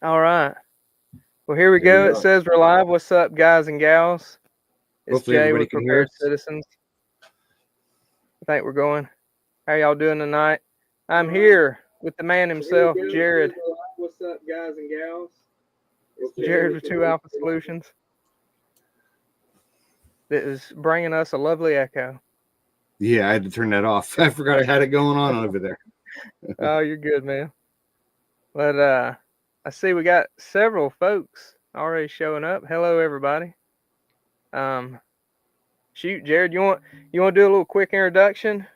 All right. Well, here we go. It says we're live. What's up, guys and gals? It's Hopefully Jay everybody with can hear Prepared us. Citizens. I think we're going. How y'all doing tonight? I'm here with the man himself, Jared. What's up, guys and gals? It's Jared with 2 Alpha Solutions. That is bringing us a lovely echo. Yeah, I had to turn that off. I forgot I had it going on over there. Oh, you're good, man. But I see we got several folks already showing up. Hello, everybody. Shoot, Jared, you want to do a little quick introduction?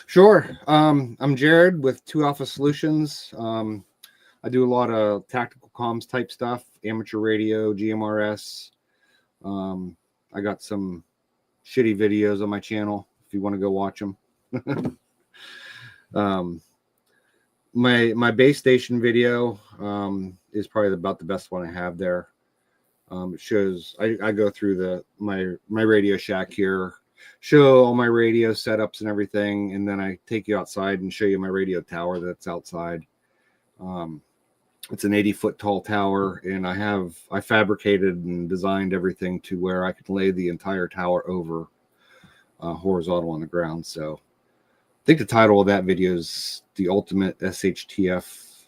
Sure. I'm Jared with 2 Alpha Solutions. I do a lot of tactical comms type stuff, amateur radio, GMRS. I got some shitty videos on my channel if you want to go watch them. My base station video is probably about the best one I have there. It shows I go through my Radio Shack here, show all my radio setups and everything, and then I take you outside and show you my radio tower that's outside. It's an 80-foot tall tower, and I fabricated and designed everything to where I could lay the entire tower over horizontal on the ground. So I think the title of that video is The Ultimate SHTF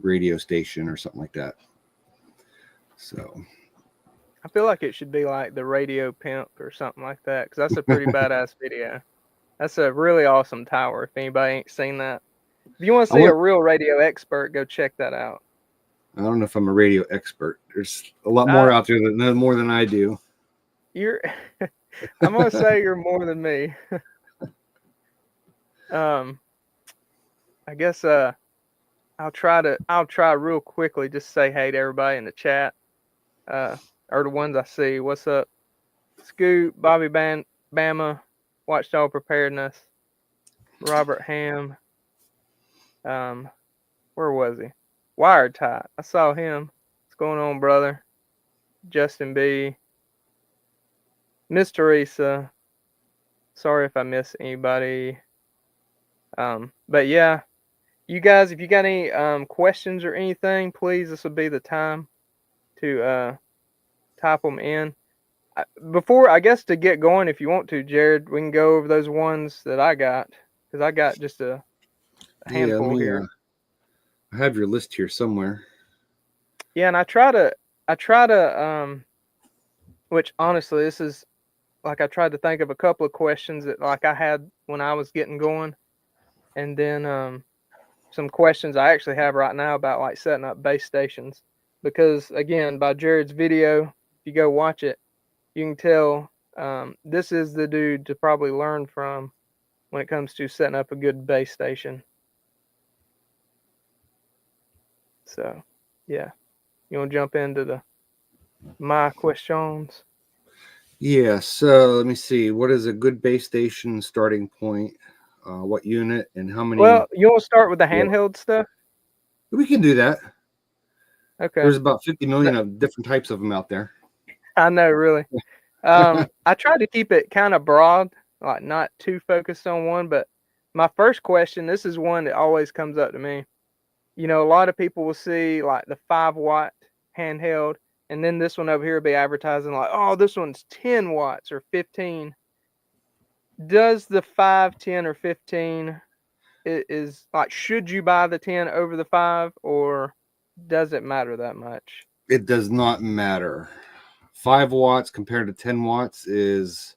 Radio Station or something like that. So I feel like it should be like the Radio Pimp or something like that, because that's a pretty badass video. That's a really awesome tower. If anybody ain't seen that, if you want to see a real radio expert, go check that out. I don't know if I'm a radio expert. There's a lot more out there that know more than I do. I'm gonna say you're more than me. I guess I'll try real quickly just say hey to everybody in the chat. Or the ones I see. What's up? Scoot, Bobby Bama, Watchdog Preparedness, Robert Ham. Where was he? Wired Tight. I saw him. What's going on, brother? Justin B. Miss Teresa. Sorry if I miss anybody. But yeah, you guys, if you got any questions or anything, please, this would be the time to type them in. Before, I guess, to get going, if you want to, Jared, we can go over those ones that I got, because I got just a handful here. I have your list here somewhere. Yeah, and I try to which honestly, this is like I tried to think of a couple of questions that like I had when I was getting going, and then some questions I actually have right now about like setting up base stations, because again, by Jared's video, if you go watch it, you can tell this is the dude to probably learn from when it comes to setting up a good base station. So, yeah. You want to jump into my questions? Yeah, so let me see. What is a good base station starting point? What unit and how many? Well, you want to start with the handheld stuff? We can do that. Okay. There's about 50 million of different types of them out there. I know, really. I tried to keep it kind of broad, like not too focused on one, but my first question, this is one that always comes up to me. You know, a lot of people will see like the 5-watt handheld, and then this one over here will be advertising like, oh, this one's 10 watts or 15. Does the 5, 10, or 15 is like, should you buy the 10 over the 5, or does it matter that much? It does not matter. 5 watts compared to 10 watts is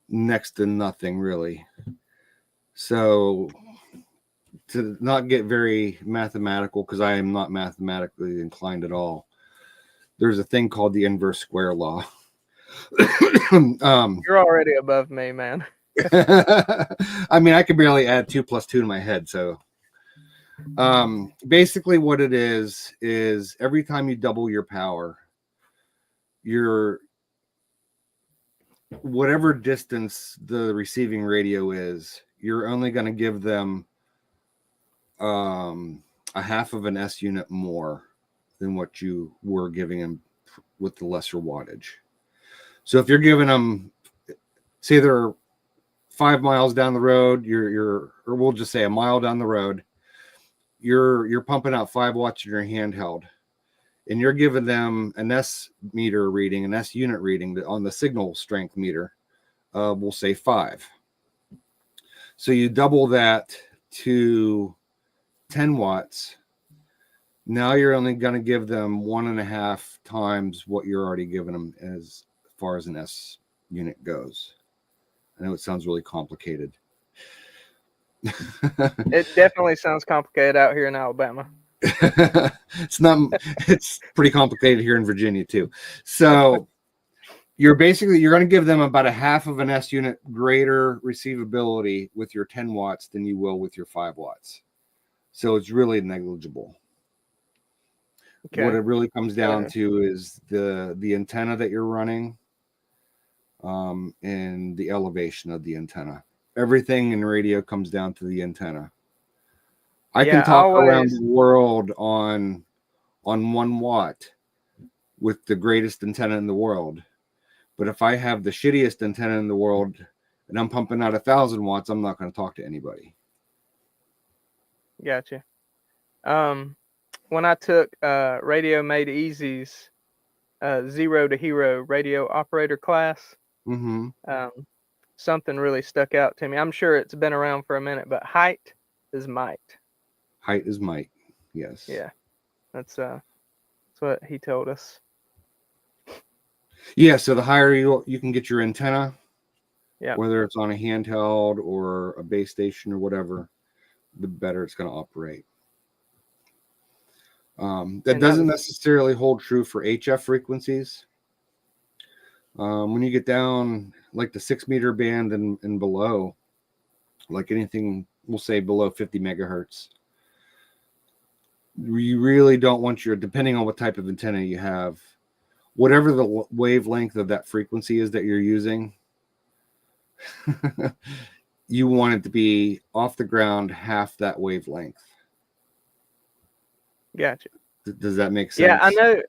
next to nothing, really. So to not get very mathematical, because I am not mathematically inclined at all, there's a thing called the inverse square law. You're already above me, man. I mean, I can barely add 2 plus 2 in my head. So basically what it is every time you double your power, your whatever distance the receiving radio is, you're only going to give them a half of an S unit more than what you were giving them with the lesser wattage. So if you're giving them, say they're 5 miles down the road, or we'll just say a mile down the road, you're pumping out 5 watts in your handheld, and you're giving them an S meter reading, an S unit reading on the signal strength meter. We'll say 5. So you double that to 10 watts. Now you're only going to give them 1.5 times what you're already giving them as far as an S unit goes. I know it sounds really complicated. It definitely sounds complicated out here in Alabama. It's pretty complicated here in Virginia too. So you're going to give them about 1/2 of an S unit greater receivability with your 10 watts than you will with your 5 watts. So it's really negligible. Okay. What it really comes down to is the antenna that you're running, and the elevation of the antenna. Everything in radio comes down to the antenna. I can talk around the world on 1 watt with the greatest antenna in the world. But if I have the shittiest antenna in the world and I'm pumping out 1,000 watts, I'm not going to talk to anybody. Gotcha. When I took Radio Made Easy's 0 to Hero radio operator class, something really stuck out to me. I'm sure it's been around for a minute, but height is might. Height is might. Yes. Yeah. That's what he told us. Yeah, so the higher you can get your antenna, yeah, whether it's on a handheld or a base station or whatever, the better it's going to operate. That doesn't necessarily hold true for HF frequencies. When you get down like the 6 meter band and below, like anything, we'll say below 50 megahertz, you really don't want depending on what type of antenna you have, whatever the wavelength of that frequency is that you're using, you want it to be off the ground half that wavelength. Gotcha. Does that make sense? Yeah,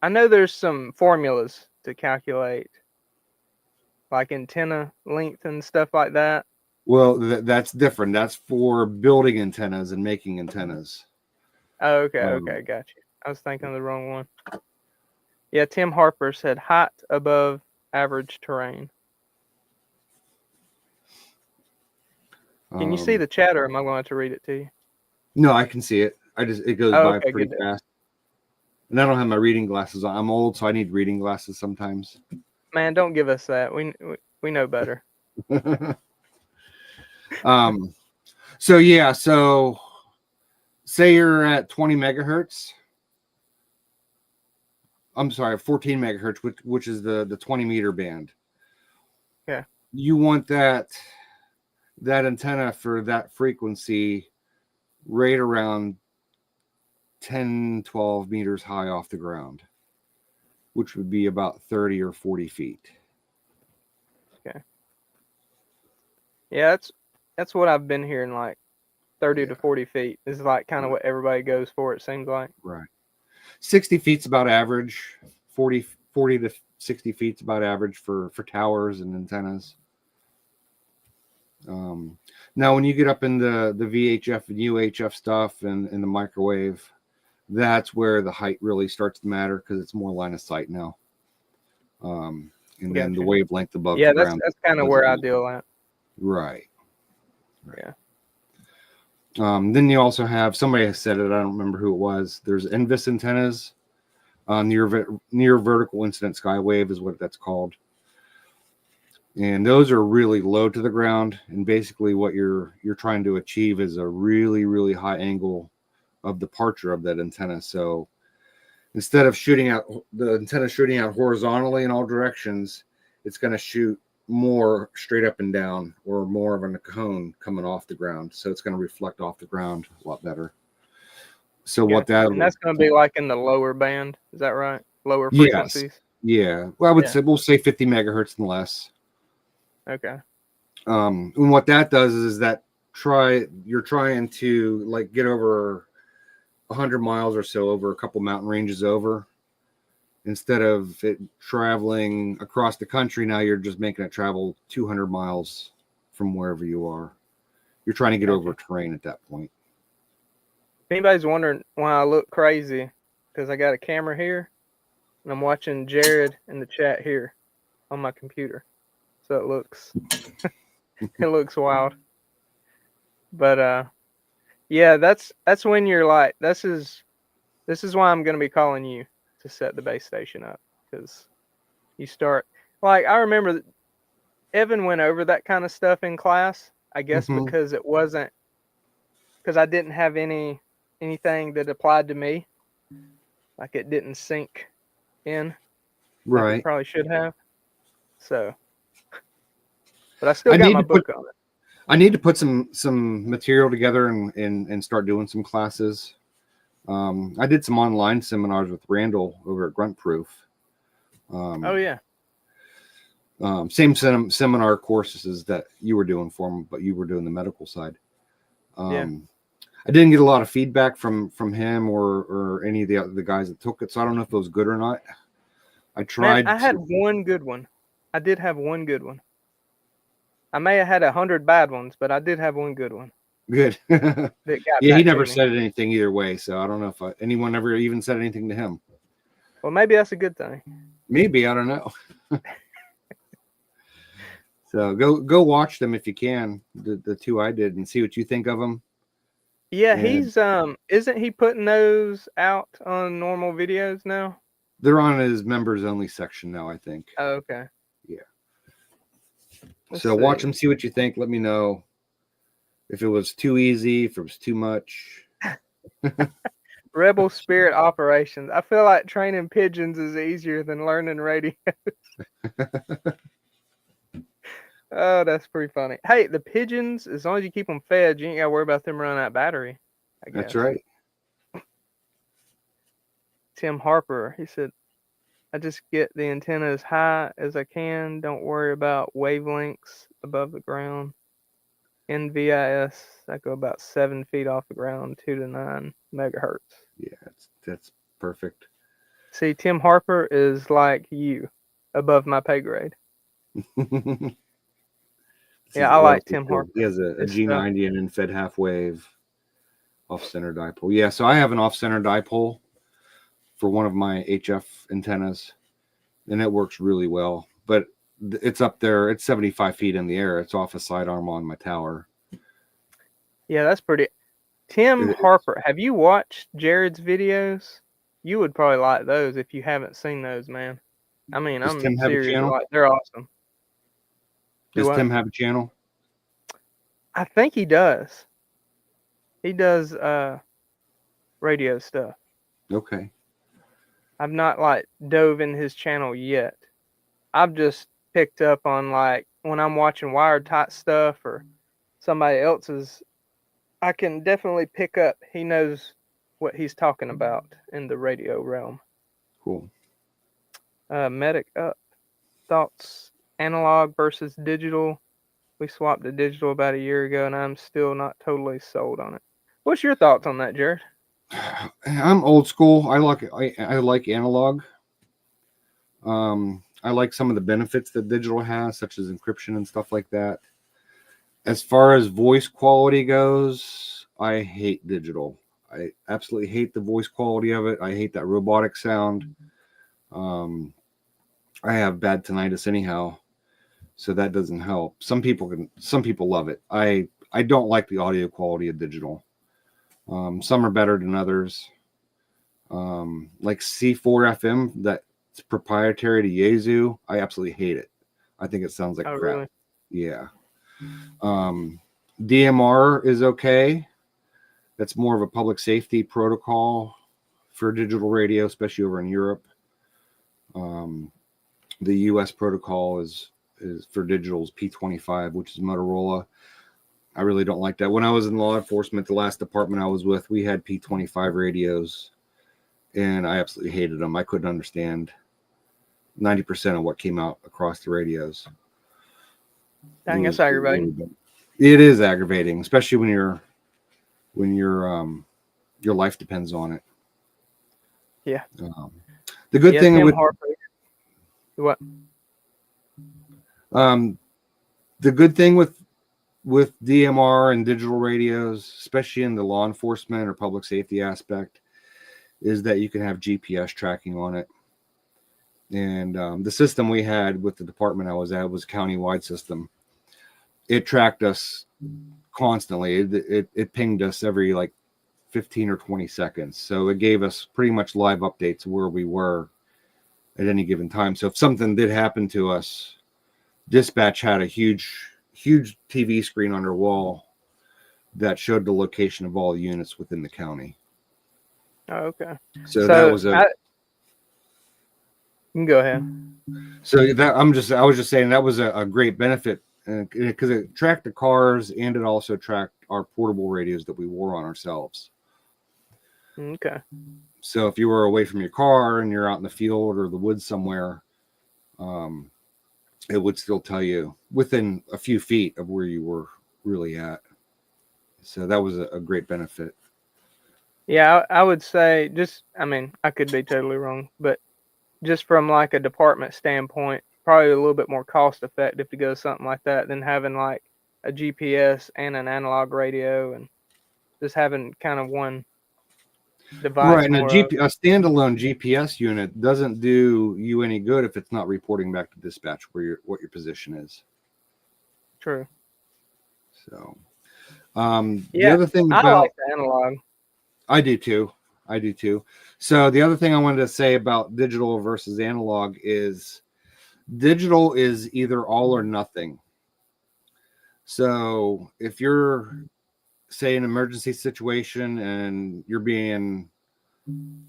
I know there's some formulas to calculate like antenna length and stuff like that. Well, that's different. That's for building antennas and making antennas. Oh, okay, gotcha. I was thinking of the wrong one. Yeah, Tim Harper said height above average terrain. Can you see the chat, or am I going to have to read it to you? No, I can see it. It goes by pretty fast. And I don't have my reading glasses on. I'm old, so I need reading glasses sometimes. Man, don't give us that. We know better. So say you're at 20 megahertz. I'm sorry, 14 megahertz, which is the 20 meter band. Yeah. You want that antenna for that frequency right around 10, 12 meters high off the ground, which would be about 30 or 40 feet. Okay. Yeah, that's what I've been hearing, like 30 to 40 feet is like kind of what everybody goes for, it seems like. Right. 60 feet's about average. 40 to 60 feet's about average for towers and antennas. Now, when you get up in the VHF and UHF stuff and the microwave, that's where the height really starts to matter because it's more line of sight now. And then the wavelength above the ground. That's kind of where I deal at. Right. Yeah. Then you also have, somebody has said it, I don't remember who it was. There's NVIS antennas, near vertical incident skywave is what that's called. And those are really low to the ground. And basically what you're trying to achieve is a really, really high angle of departure of that antenna. So instead of the antenna shooting out horizontally in all directions, it's going to shoot more straight up and down, or more of a cone coming off the ground. So it's going to reflect off the ground a lot better. So and that's going to be like in the lower band. Is that right? Lower frequencies? Yes. Yeah. Well, I would say, we'll say 50 megahertz and less. Okay. And what that does is that you're trying to like get over 100 miles or so over a couple mountain ranges over. Instead of it traveling across the country, now you're just making it travel 200 miles from wherever you are. You're trying to get over terrain at that point. anybody's wondering why I look crazy, because I got a camera here and I'm watching Jared in the chat here on my computer, so it looks it looks wild. But yeah, that's when you're like, this is why I'm gonna be calling you to set the base station up, because you start, like, I remember Evan went over that kind of stuff in class, I guess, Mhm. because it wasn't, because I didn't have anything that applied to me, like it didn't sink in like it Right. probably should have. So, but I I still got need my to put book on it. I need to put some material together and start doing some classes. I did some online seminars with Randall over at Grunt Proof. Oh yeah, Same seminar courses that you were doing for him, but you were doing the medical side. yeah. I didn't get a lot of feedback from him or any of the guys that took it, so I don't know if it was good or not. I Man, tried I had to. one good one. I did have one good one. I may have had 100 bad ones, but I did have one good one Good. that got Yeah, he back to never me. said anything either way, so I don't know if anyone ever even said anything to him. Well, maybe that's a good thing. Maybe, I don't know. So go watch them if you can, the two I did, and see what you think of them. Yeah, And he's isn't he putting those out on normal videos now? they're on his members only section now, I think. Oh, okay. Yeah. Let's So watch see. them, see what you think. Let me know if it was too easy, if it was too much. Rebel Spirit Operations. I feel like training pigeons is easier than learning radio. Oh, that's pretty funny. Hey, the pigeons, as long as you keep them fed, you ain't got to worry about them running out of battery, I guess. That's right. Tim Harper, he said, I just get the antenna as high as I can. Don't worry about wavelengths above the ground. NVIS, I go about 7 feet off the ground, 2 to 9 megahertz. Yeah, that's perfect. See, Tim Harper is like you, above my pay grade. Yeah, I like Tim Harper. He has a His stuff. G90 and then fed half wave off-center dipole. Yeah, so I have an off-center dipole for one of my HF antennas, and it works really well. But it's up there. It's 75 feet in the air. It's off a sidearm on my tower. Yeah, that's pretty. Tim It is. Harper, have you watched Jared's videos? You would probably like those if you haven't seen those, man. I mean, Does I'm Tim have a serious. channel? Like, they're awesome. Does Tim have a channel? I think he does. He does radio stuff. Okay. I've not like dove in his channel yet. I've just picked up on, like, when I'm watching Wired Tight stuff or somebody else's, I can definitely pick up. He knows what he's talking about in the radio realm. Cool. Medic up. Thoughts, analog versus digital. We swapped to digital about a year ago, and I'm still not totally sold on it. What's your thoughts on that, Jared? I'm old school. I like analog. I like some of the benefits that digital has, such as encryption and stuff like that. As far as voice quality goes, I hate digital. I absolutely hate the voice quality of it. I hate that robotic sound. I have bad tinnitus anyhow, so that doesn't help. Some people love it. I don't like the audio quality of digital. Some are better than others. Like C4 FM, that's proprietary to Yaesu. I absolutely hate it. I think it sounds like crap. Really? Yeah. DMR is okay. That's more of a public safety protocol for digital radio, especially over in Europe. The US protocol is for digital is P25, which is Motorola. I really don't like that. When I was in law enforcement, the last department I was with, we had P25 radios, and I absolutely hated them. I couldn't understand 90% of what came out across the radios. Dang, that's aggravating. It is aggravating, especially when your life depends on it. Yeah. The good thing Tim with Harper. What? the good thing with with DMR and digital radios, especially in the law enforcement or public safety aspect, is that you can have GPS tracking on it. And the system we had with the department I was at was a countywide system. It tracked us constantly. It pinged us every like 15 or 20 seconds. So it gave us pretty much live updates of where we were at any given time. So if something did happen to us, dispatch had a huge TV screen on their wall that showed the location of all the units within the county. Oh, okay. So that was you can go ahead. So that I was just saying that was a great benefit because it tracked the cars and it also tracked our portable radios that we wore on ourselves. Okay. So if you were away from your car and you're out in the field or the woods somewhere, it would still tell you within a few feet of where you were really at. So that was a great benefit. Yeah, I would say I could be totally wrong, but just from like a department standpoint, probably a little bit more cost effective to go something like that than having like a GPS and an analog radio and just having kind of one device. Right, and a standalone GPS unit doesn't do you any good if it's not reporting back to dispatch what your position is. True. So, the other thing I about like the analog. I do too. So the other thing I wanted to say about digital versus analog is digital is either all or nothing. So if you're, say, an emergency situation and you're being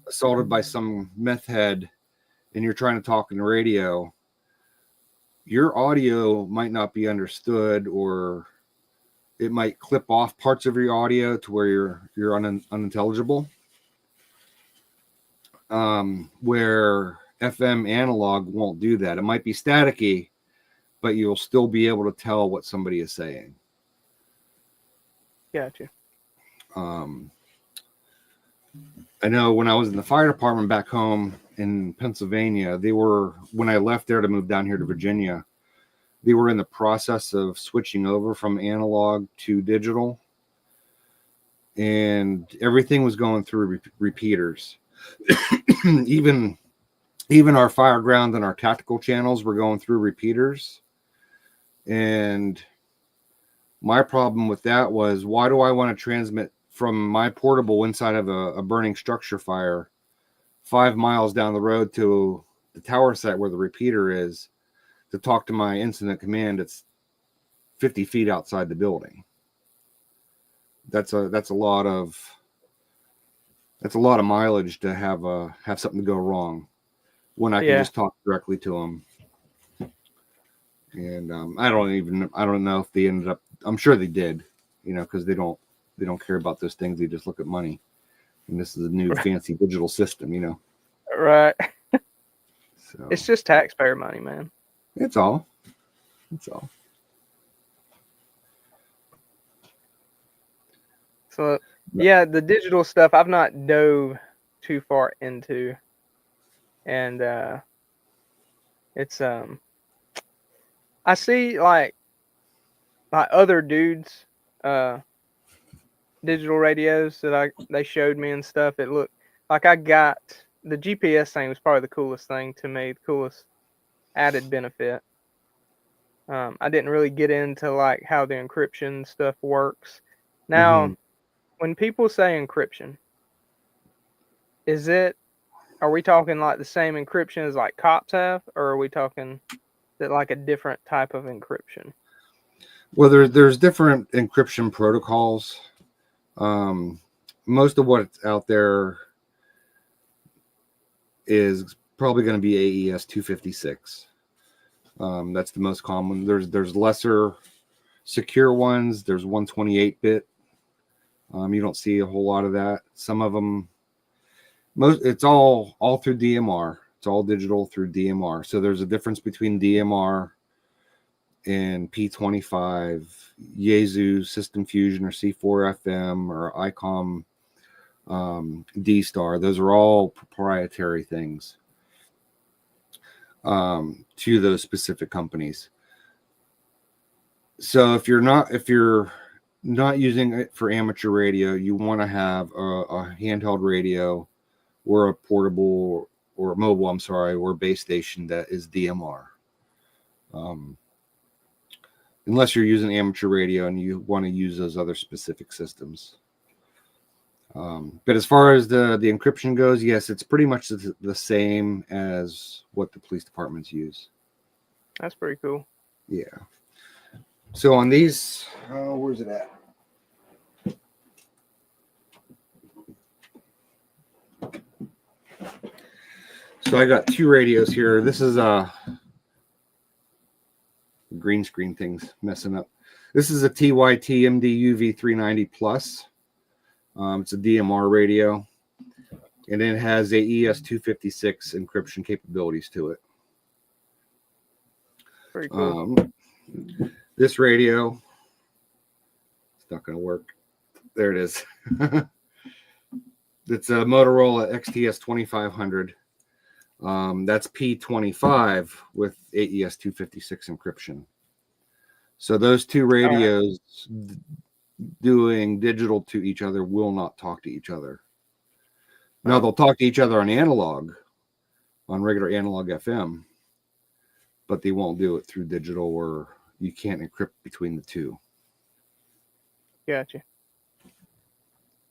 assaulted by some meth head and you're trying to talk in the radio, your audio might not be understood, or it might clip off parts of your audio to where you're unintelligible. Where FM analog won't do that. It might be staticky, but you'll still be able to tell what somebody is saying. Gotcha. I know when I was in the fire department back home in Pennsylvania, when I left there to move down here to Virginia, they were in the process of switching over from analog to digital, and everything was going through repeaters. even our fire ground and our tactical channels were going through repeaters. And my problem with that was, why do I want to transmit from my portable inside of a burning structure fire 5 miles down the road to the tower site where the repeater is to talk to my incident command? It's 50 feet outside the building. That's a lot of mileage to have something go wrong when I can just talk directly to them. And I don't know if they ended up. I'm sure they did, because they don't care about those things. They just look at money. And this is a new fancy digital system, Right. So it's just taxpayer money, man. It's all. So yeah, the digital stuff I've not dove too far into, and it's I see like other dudes digital radios that they showed me and stuff. It looked like I got the GPS thing was probably the coolest thing to me, the coolest added benefit. I didn't really get into like how the encryption stuff works. Now, when people say encryption, are we talking like the same encryption as like cops have, or are we talking that like a different type of encryption? Well, there's different encryption protocols. Most of what's out there is probably going to be AES 256. That's the most common. There's lesser secure ones. There's 128-bit. You don't see a whole lot of that. Some of them, it's all through DMR. It's all digital through DMR. So there's a difference between DMR and P25, Yaesu, System Fusion, or C4FM, or ICOM, D-Star. Those are all proprietary things to those specific companies. So if you're not using it for amateur radio, you want to have a handheld radio or a portable or mobile, I'm sorry, or base station that is DMR. Unless you're using amateur radio and you want to use those other specific systems. But as far as the encryption goes, yes, it's pretty much the same as what the police departments use. That's pretty cool. Yeah. So on these, where's it at? So I got two radios here. This is green screen things messing up. This is a TYT MDU V390 Plus. It's a DMR radio, and it has a ES256 encryption capabilities to it. Pretty cool. This radio, it's not going to work. There it is. It's a Motorola XTS 2500. That's P25 with AES256 encryption. So those two radios doing digital to each other will not talk to each other. Now they'll talk to each other on analog, on regular analog FM, but they won't do it through digital, or you can't encrypt between the two. Gotcha.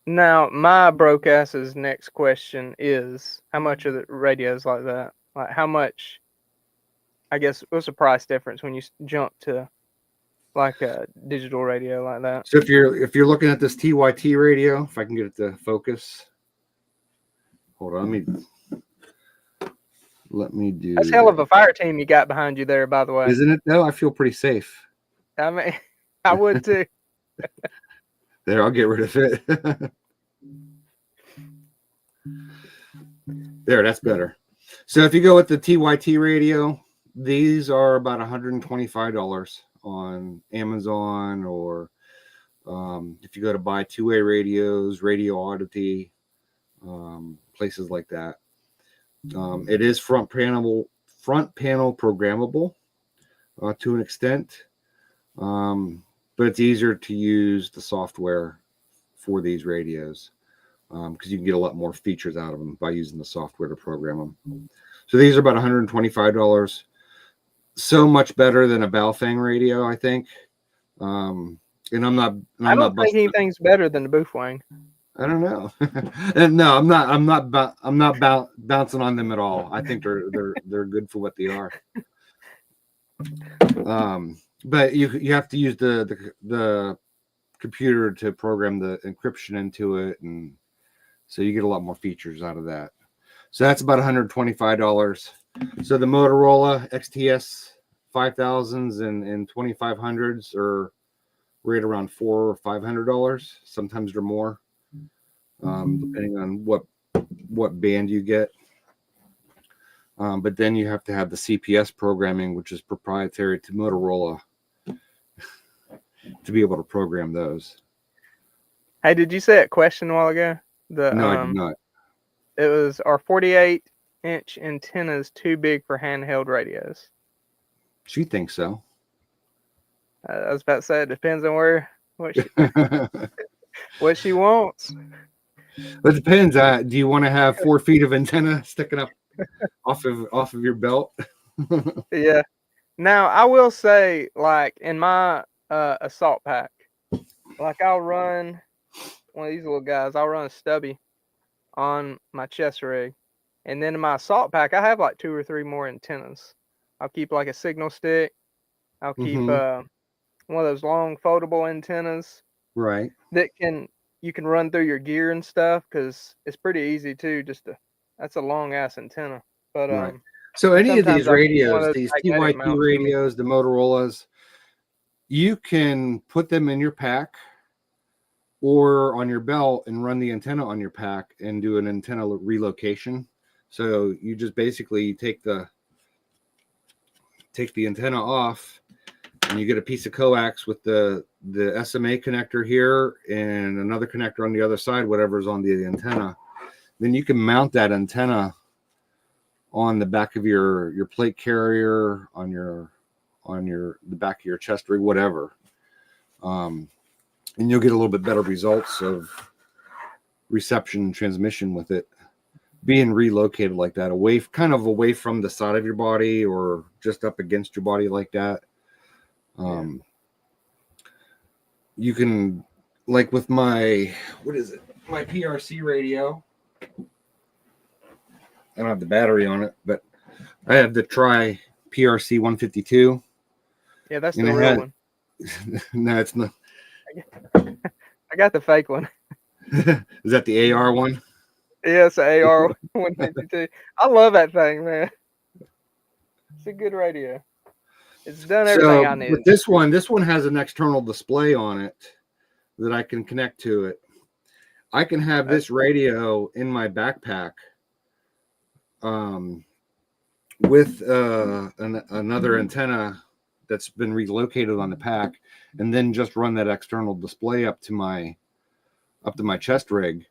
Now, my broke ass's next question is, how much are the radios like that? Like, how much, I guess, what's the price difference when you jump to like a digital radio like that? So if you're looking at this TYT radio, if I can get it to focus. Hold on, let me do. That's hell of a fire team you got behind you there, by the way. Isn't it though? I feel pretty safe. I mean, I would too. There, I'll get rid of it. There, that's better. So if you go with the TYT radio, these are about $125 on Amazon, or if you go to buy two-way radios, Radio Oddity, places like that. It is front panel programmable to an extent, but it's easier to use the software for these radios because you can get a lot more features out of them by using the software to program them. So these are about $125. So much better than a Baofeng radio, I think. And I don't think anything's better than the Baofeng. I don't know. And no, I'm not bouncing on them at all. I think they're good for what they are. But you have to use the computer to program the encryption into it, and so you get a lot more features out of that. So that's about $125. So the Motorola XTS 5000s and 2500s are right around $400 or $500. Sometimes they're more, depending on what band you get. But then you have to have the CPS programming, which is proprietary to Motorola, to be able to program those. Hey, did you say that question a while ago? No, I did not. It was, are 48-inch antennas too big for handheld radios? She thinks so. I was about to say it depends on what she wants. It depends. Do you want to have 4 feet of antenna sticking up off of your belt? Yeah. Now I will say, like in my assault pack, like I'll run one of these little guys. I'll run a stubby on my chest rig, and then in my assault pack, I have like 2 or 3 more antennas. I'll keep like a signal stick. I'll keep one of those long foldable antennas, right? That you can run through your gear and stuff, because it's pretty easy too. That's a long ass antenna. But right. So any of these radios, these TYT radios, the Motorola's, you can put them in your pack or on your belt and run the antenna on your pack and do an antenna relocation. So you just basically take the antenna off, and you get a piece of coax with the SMA connector here and another connector on the other side, whatever's on the antenna. Then you can mount that antenna on the back of your plate carrier, on on the back of your chest rig, whatever. And you'll get a little bit better results of reception and transmission with it being relocated like that, away from the side of your body or just up against your body like that. You can, like with my PRC radio, I don't have the battery on it, but I have the PRC 152. Yeah, that's the real one. No, it's not. I got the fake one. Is that the AR one? Yeah, it's the AR 152. I love that thing, man. It's a good radio. It's done everything I need. But this one has an external display on it that I can connect to it. I can have this radio in my backpack with another antenna that's been relocated on the pack, and then just run that external display up to my chest rig,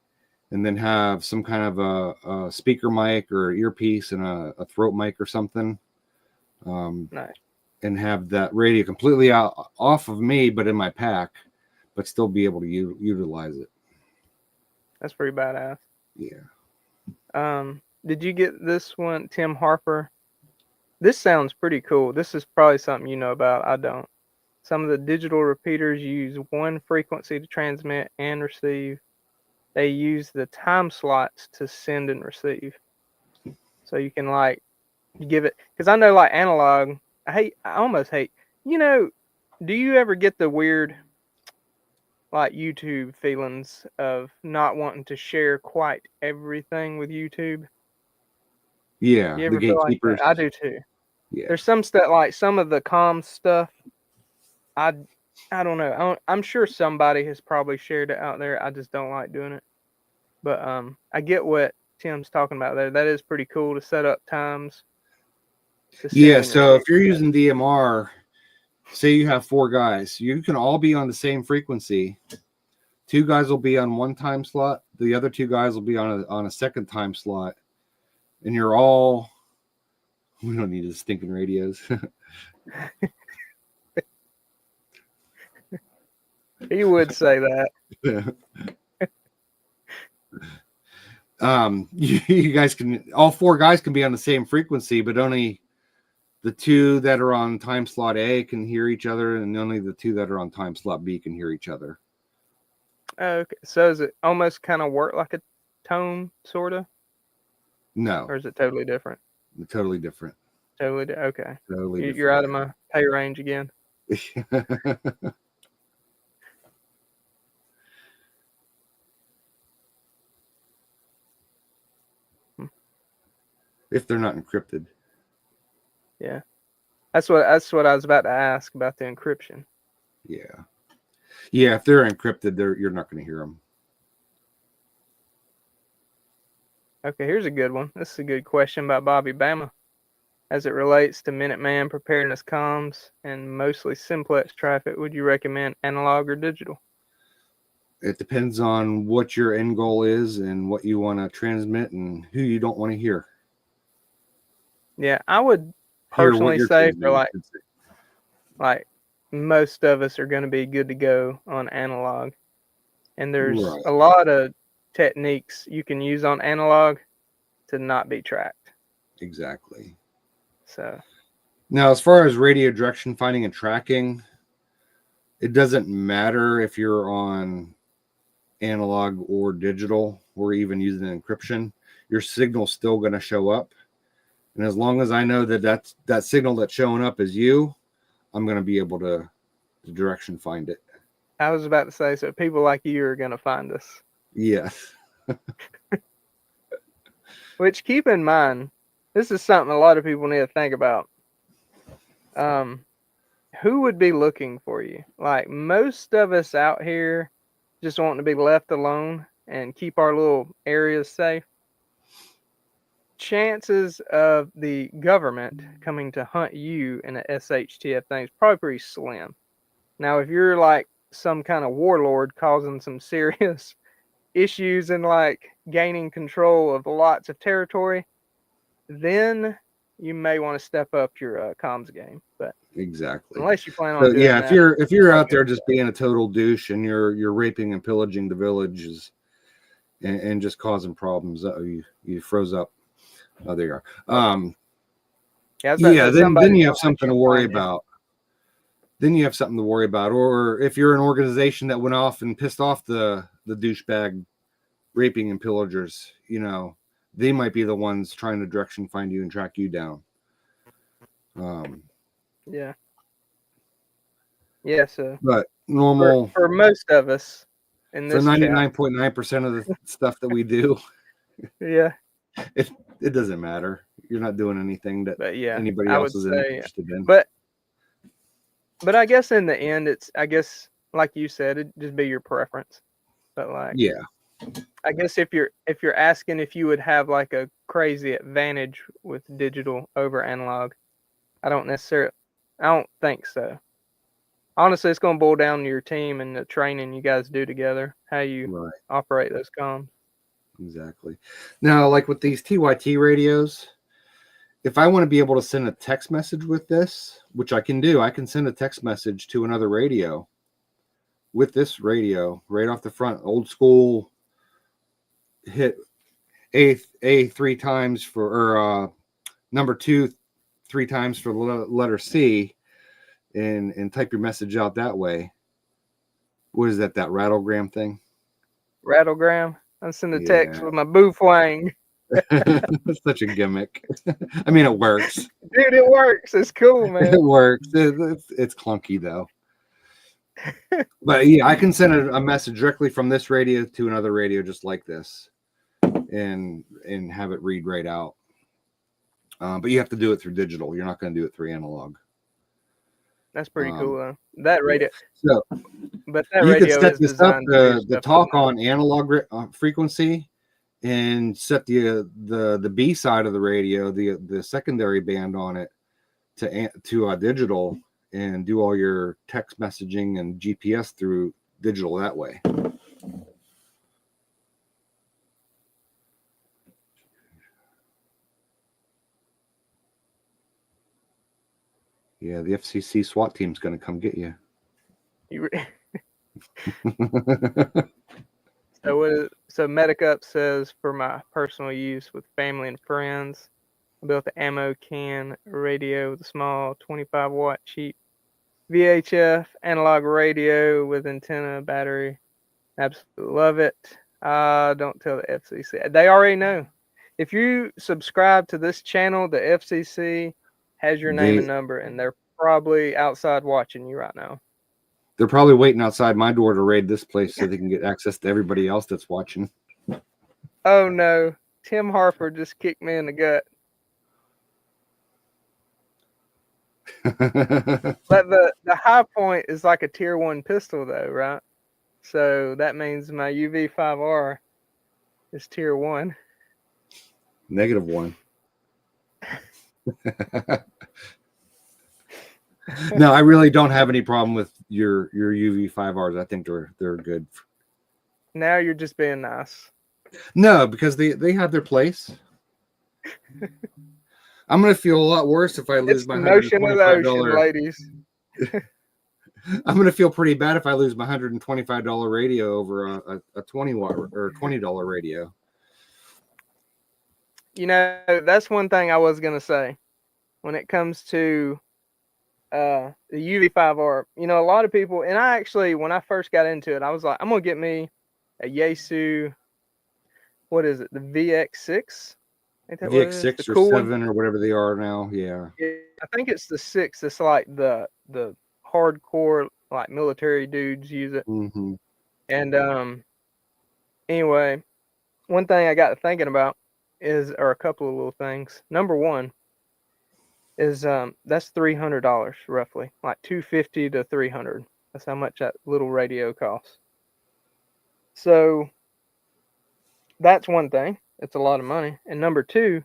and then have some kind of a speaker mic or earpiece and a throat mic or something. Nice. And have that radio completely off of me, but in my pack, but still be able to utilize it. That's pretty badass. Yeah. Did you get this one, Tim Harper? This sounds pretty cool. This is probably something you know about. I don't. Some of the digital repeaters use one frequency to transmit and receive. They use the time slots to send and receive. So you can you give it, because I know analog, I almost hate, do you ever get the weird YouTube feelings of not wanting to share quite everything with YouTube? Yeah, You ever the feel like gatekeepers. that? I do too. Yeah. There's some stuff, some of the comms stuff, I don't know. I'm sure somebody has probably shared it out there. I just don't like doing it. But I get what Tim's talking about there. That is pretty cool to set up times. Yeah, so if you're using DMR, say you have 4 guys, you can all be on the same frequency. 2 guys will be on one time slot. The other 2 guys will be on a second time slot. And you're all, we don't need the stinking radios. He would say that. You guys all 4 guys can be on the same frequency, but only the 2 that are on time slot A can hear each other, and only the 2 that are on time slot B can hear each other. Okay, so does it almost kind of work like a tone, sort of? No. Or is it totally different? Totally different. Okay. Totally different. You're out of my pay range again. If they're not encrypted. Yeah. That's what I was about to ask about the encryption. Yeah. Yeah, if they're encrypted, you're not going to hear them. Okay, here's a good one. This is a good question by Bobby Bama. As it relates to Minuteman preparedness comms and mostly simplex traffic, would you recommend analog or digital? It depends on what your end goal is and what you want to transmit and who you don't want to hear. Yeah, I would personally say for like most of us are going to be good to go on analog. And there's a lot of techniques you can use on analog to not be tracked. Exactly. So now, as far as radio direction finding and tracking, it doesn't matter if you're on analog or digital or even using encryption. Your signal's still going to show up. And as long as I know that signal that's showing up is you, I'm going to be able to direction find it. I was about to say, so people like you are going to find us. Yes. Which, keep in mind, this is something a lot of people need to think about. Who would be looking for you? Like, most of us out here just want to be left alone and keep our little areas safe. Chances of the government coming to hunt you in a SHTF thing is probably pretty slim. Now, if you're like some kind of warlord causing some serious issues and gaining control of lots of territory, then you may want to step up your comms game. But Exactly. unless you plan So on doing yeah, that, if you're out there just being a total douche and you're raping and pillaging the villages and just causing problems, you froze up. Oh, there you are. yeah, I was about to say, then somebody's you gonna have let something to you worry find it. about. Then you have something to worry about. Or if you're an organization that went off and pissed off the douchebag raping and pillagers, you know, they might be the ones trying to direction find you and track you down. Yeah. Yeah, so But normal for most of us in for this chat, 99.9% of the stuff that we do, yeah, it doesn't matter. You're not doing anything that but yeah, anybody I else would is say, interested in. but I guess in the end, it's, I guess like you said, it just be your preference. But like, Yeah. I guess if you're asking if you would have like a crazy advantage with digital over analog, I don't think so. Honestly, it's going to boil down to your team and the training you guys do together, how you Right. operate those comms. Exactly. Now, like with these TYT radios, if I want to be able to send a text message with this, which I can do, I can send a text message to another radio with this radio right off the front. Old school, hit A three times for, or number 2 3 times for the letter C, and type your message out that way. What is that rattlegram thing? Rattlegram. I send a text Yeah. with my boo flang. That's such a gimmick. I mean, it works. Dude, it works. It's cool, man. It works. It's clunky though. But yeah, I can send a message directly from this radio to another radio just like this, and have it read right out. But you have to do it through digital. You're not going to do it through analog. That's pretty cool, though. That radio. So But that you could radio set is this up designed to do the stuff talk like on analog frequency, and set the B side of the radio, the secondary band on it to digital, and do all your text messaging and GPS through digital that way. Yeah, the FCC SWAT team's going to come get you. So MediCup says, for my personal use with family and friends, I built the ammo can radio with a small 25-watt cheap VHF analog radio with antenna battery. Absolutely love it. Don't tell the FCC. They already know. If you subscribe to this channel, the FCC has your name and number, and they're probably outside watching you right now. They're probably waiting outside my door to raid this place so they can get access to everybody else that's watching. Oh no, Tim Harper just kicked me in the gut. But the high point is like a tier 1 pistol though, right? So that means my UV5R is tier 1. -1. No, I really don't have any problem with your UV5Rs. I think they're good. Now you're just being nice. No, because they have their place. I'm gonna feel a lot worse if I lose my $125. Ladies. I'm gonna feel pretty bad if I lose my $125 radio over a 20-watt or $20 radio. You know, that's one thing I was gonna say when it comes to the UV5R. You know, a lot of people, and I actually, when I first got into it, I was like, I'm gonna get me a Yaesu. What is it? The VX6? VX6 or 7 or whatever they are now. Yeah. I think it's the 6. It's like the hardcore like military dudes use it. Mm-hmm. And anyway, one thing I got thinking about or a couple of little things. Number one is that's $300 roughly, like $250 to $300. That's how much that little radio costs. So that's one thing. It's a lot of money. And number two,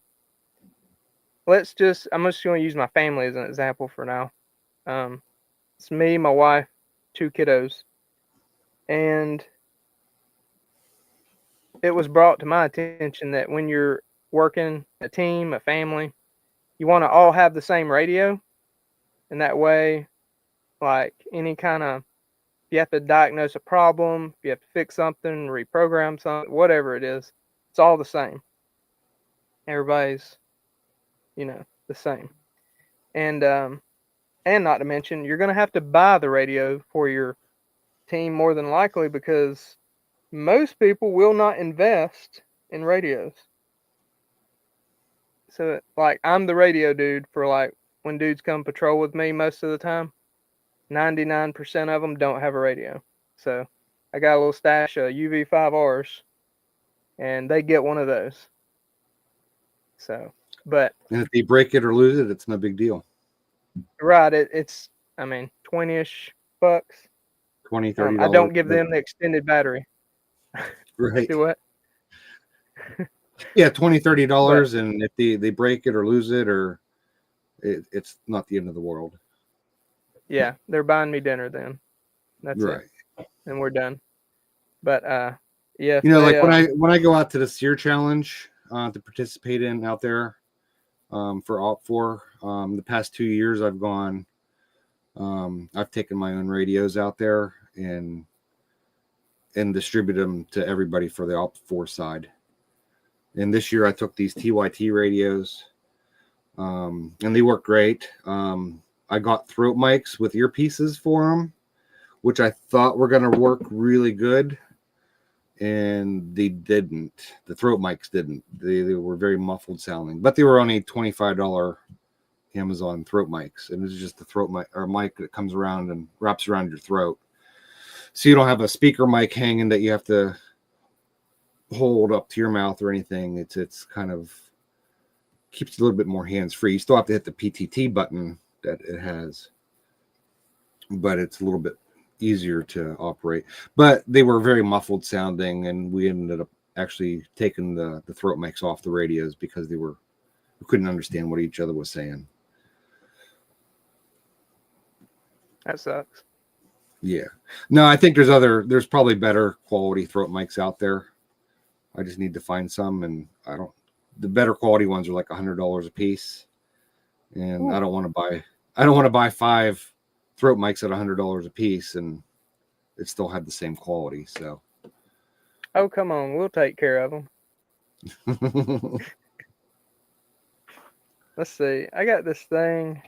I'm just going to use my family as an example for now. It's me, my wife, 2 kiddos. And it was brought to my attention that when you're working a team, a family, you want to all have the same radio, and that way, like any kind of, if you have to diagnose a problem, if you have to fix something, reprogram something, whatever it is, it's all the same. Everybody's, the same. And not to mention, you're going to have to buy the radio for your team more than likely, because most people will not invest in radios. So, like, I'm the radio dude for, like, when dudes come patrol with me most of the time. 99% of them don't have a radio. So, I got a little stash of UV5Rs, and they get one of those. So, but. And if they break it or lose it, it's no big deal. Right. It's, I mean, 20-ish bucks. $20, $30. I don't give them the extended battery. Right. Do what? Yeah, $20, $30, and if they break it or lose it, or it's not the end of the world. Yeah, they're buying me dinner then. That's right. it. And we're done. But yeah. Like when I go out to the SEER challenge to participate in out there for OPT4, the past 2 years I've gone. I've taken my own radios out there and distribute them to everybody for the OPT4 side. And this year I took these TYT radios, and they work great. I got throat mics with earpieces for them, which I thought were going to work really good, and they didn't. The throat mics didn't. They were very muffled sounding, but they were only $25 Amazon throat mics, and it's just the throat mic or mic that comes around and wraps around your throat, so you don't have a speaker mic hanging that you have to hold up to your mouth or anything. It's kind of keeps you a little bit more hands free. You still have to hit the PTT button that it has, but it's a little bit easier to operate. But they were very muffled sounding, and we ended up actually taking the throat mics off the radios because we couldn't understand what each other was saying. That sucks. Yeah. No, I think there's probably better quality throat mics out there. I just need to find some, and the better quality ones are like $100 a piece. And ooh. I don't want to buy 5 throat mics at $100 a piece and it still had the same quality. So, oh, come on, we'll take care of them. Let's see. I got this thing.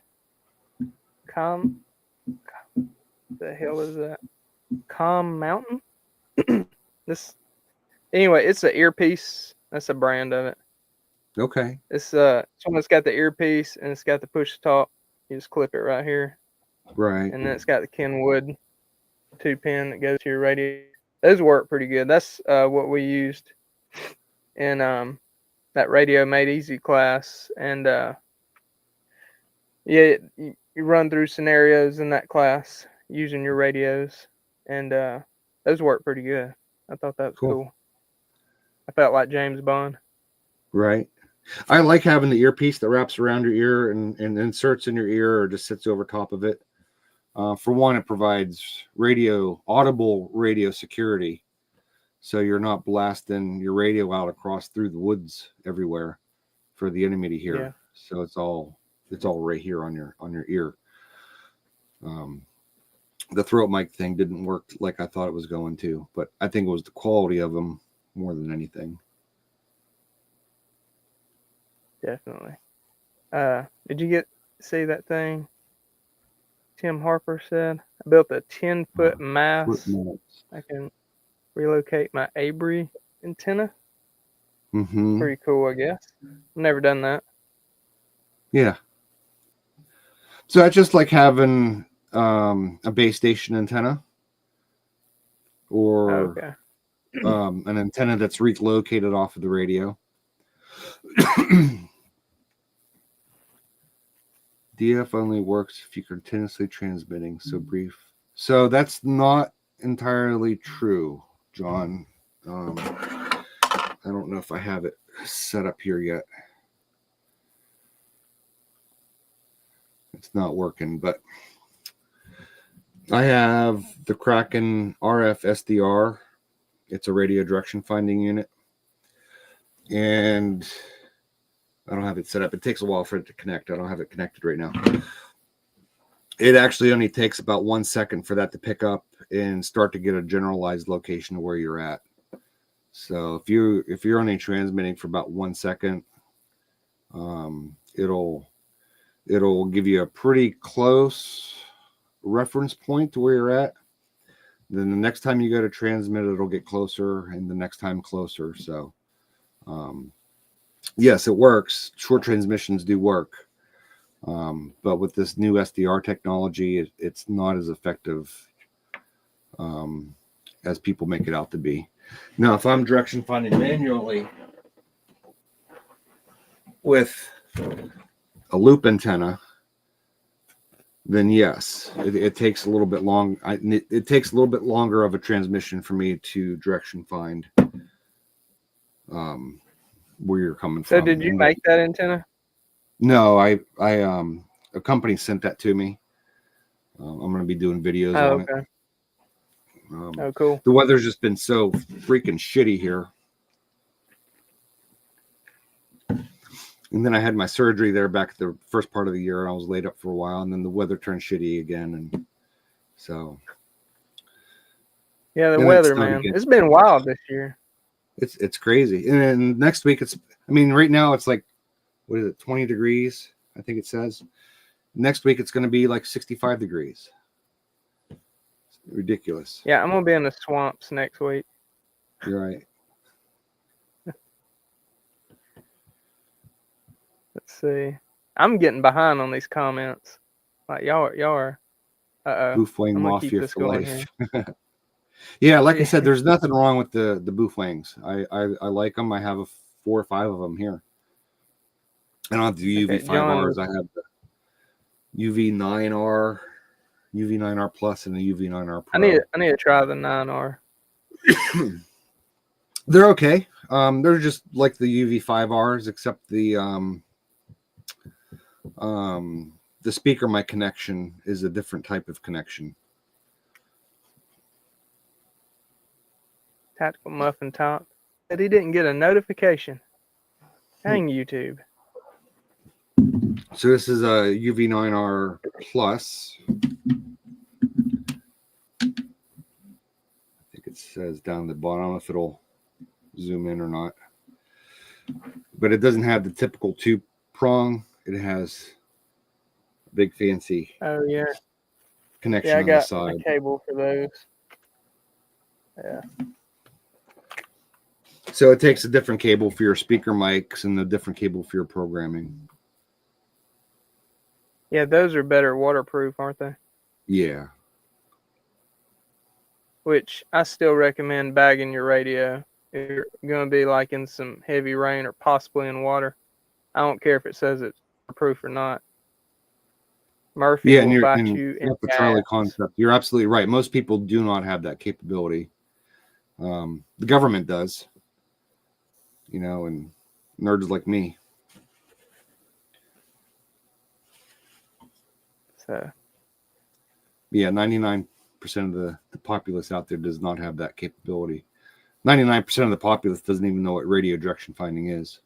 The hell is that? Calm Mountain. Anyway, it's an earpiece. That's a brand of it. Okay. It's one that's got the earpiece and it's got the push to talk. You just clip it right here. Right. And then it's got the Kenwood 2-pin that goes to your radio. Those work pretty good. That's what we used in that Radio Made Easy class. And yeah, you run through scenarios in that class using your radios, and those work pretty good. I thought that was cool. I felt like James Bond. Right. I like having the earpiece that wraps around your ear and inserts in your ear or just sits over top of it. For one, it provides audible radio security, so you're not blasting your radio out across through the woods everywhere for the enemy to hear. Yeah. So it's all right here on your ear. The throat mic thing didn't work like I thought it was going to, but I think it was the quality of them more than anything. Definitely. Did you see that thing Tim Harper said? I built a 10-foot mast. I can relocate my Abri antenna. Mm-hmm. Pretty cool, I guess. I've never done that. Yeah. So that's just like having a base station antenna or an antenna that's relocated off of the radio. DF only works if you're continuously transmitting, so brief. So that's not entirely true, John. I don't know if I have it set up here yet. It's not working, but I have the Kraken RF SDR. It's a radio direction finding unit. And I don't have it set up. It takes a while for it to connect. I don't have it connected right now. It actually only takes about 1 second for that to pick up and start to get a generalized location of where you're at. So if you're only transmitting for about 1 second, it'll give you a pretty close reference point to where you're at. Then the next time you go to transmit, it'll get closer, and the next time closer. So yes, it works. Short transmissions do work. But with this new SDR technology, it's not as effective as people make it out to be. Now, if I'm direction finding manually with a loop antenna, then yes, it takes a little bit long. It takes a little bit longer of a transmission for me to direction find where you're coming from. So did you make that antenna? No, a company sent that to me. I'm going to be doing videos on Okay. it. Oh, cool. The weather's just been so freaking shitty here. And then I had my surgery there back at the first part of the year, and I was laid up for a while, and then the weather turned shitty again, and so Yeah, the and weather, man. It's been wild this year. It's crazy. And then next week right now it's like, what is it, 20 degrees, I think it says. Next week it's going to be like 65 degrees. It's ridiculous. Yeah, I'm gonna be in the swamps next week. You're right. Let's see. I'm getting behind on these comments. Like y'all are. Boofwang I'm gonna keep Mafia this for going life. here. Yeah, like I said, there's nothing wrong with the Boofwangs. I like them. I have 4 or 5 of them here. I don't have the UV5Rs. I have the UV9R, UV9R Plus, and the UV9R Pro. I need to try the 9R. They're okay. They're just like the UV5Rs, except the speaker mic connection is a different type of connection. Tactical Muffin Top said he didn't get a notification. Dang YouTube. So this is a UV9R Plus. I think it says down the bottom. I don't know if it'll zoom in or not. But it doesn't have the typical 2-prong. It has a big fancy connection on the side. I got a cable for those. Yeah. So it takes a different cable for your speaker mics and a different cable for your programming. Yeah, those are better waterproof, aren't they? Yeah. Which I still recommend bagging your radio. If you're going to be like in some heavy rain or possibly in water. I don't care if it says it's waterproof or not. Murphy will bite you in the Charlie concept. You're absolutely right. Most people do not have that capability. The government does. And nerds like me. So, yeah, 99% of the populace out there does not have that capability. 99% of the populace doesn't even know what radio direction finding is.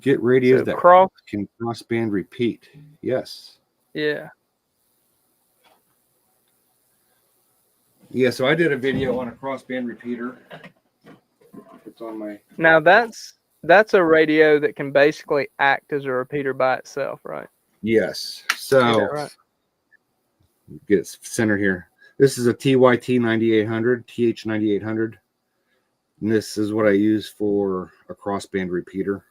Get radios that can crossband repeat. Yes. Yeah. Yeah, so I did a video on a crossband repeater. It's on my... Now that's a radio that can basically act as a repeater by itself, right? Yes. So right. Get it centered here. This is a TYT 9800, TH 9800. And this is what I use for a crossband repeater.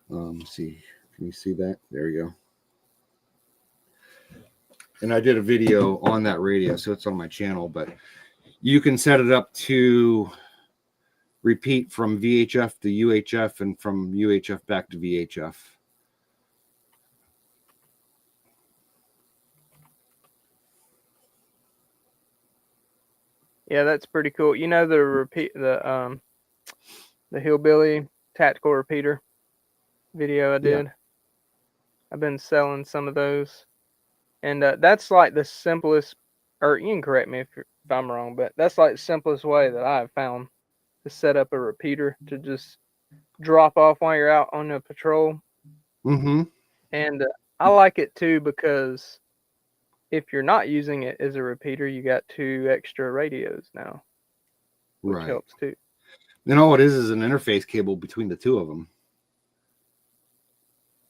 Let's see. Can you see that? There you go. And I did a video on that radio, so it's on my channel, but you can set it up to repeat from VHF to UHF and from UHF back to VHF. Yeah, that's pretty cool. You know the hillbilly tactical repeater video I did? Yeah. I've been selling some of those. And that's like the simplest or you can correct me if I'm wrong, but that's like the simplest way that I've found to set up a repeater to just drop off while you're out on a patrol. Mm-hmm. And I like it too because if you're not using it as a repeater, you got 2 extra radios now, which Right. helps too. And all it is an interface cable between the two of them,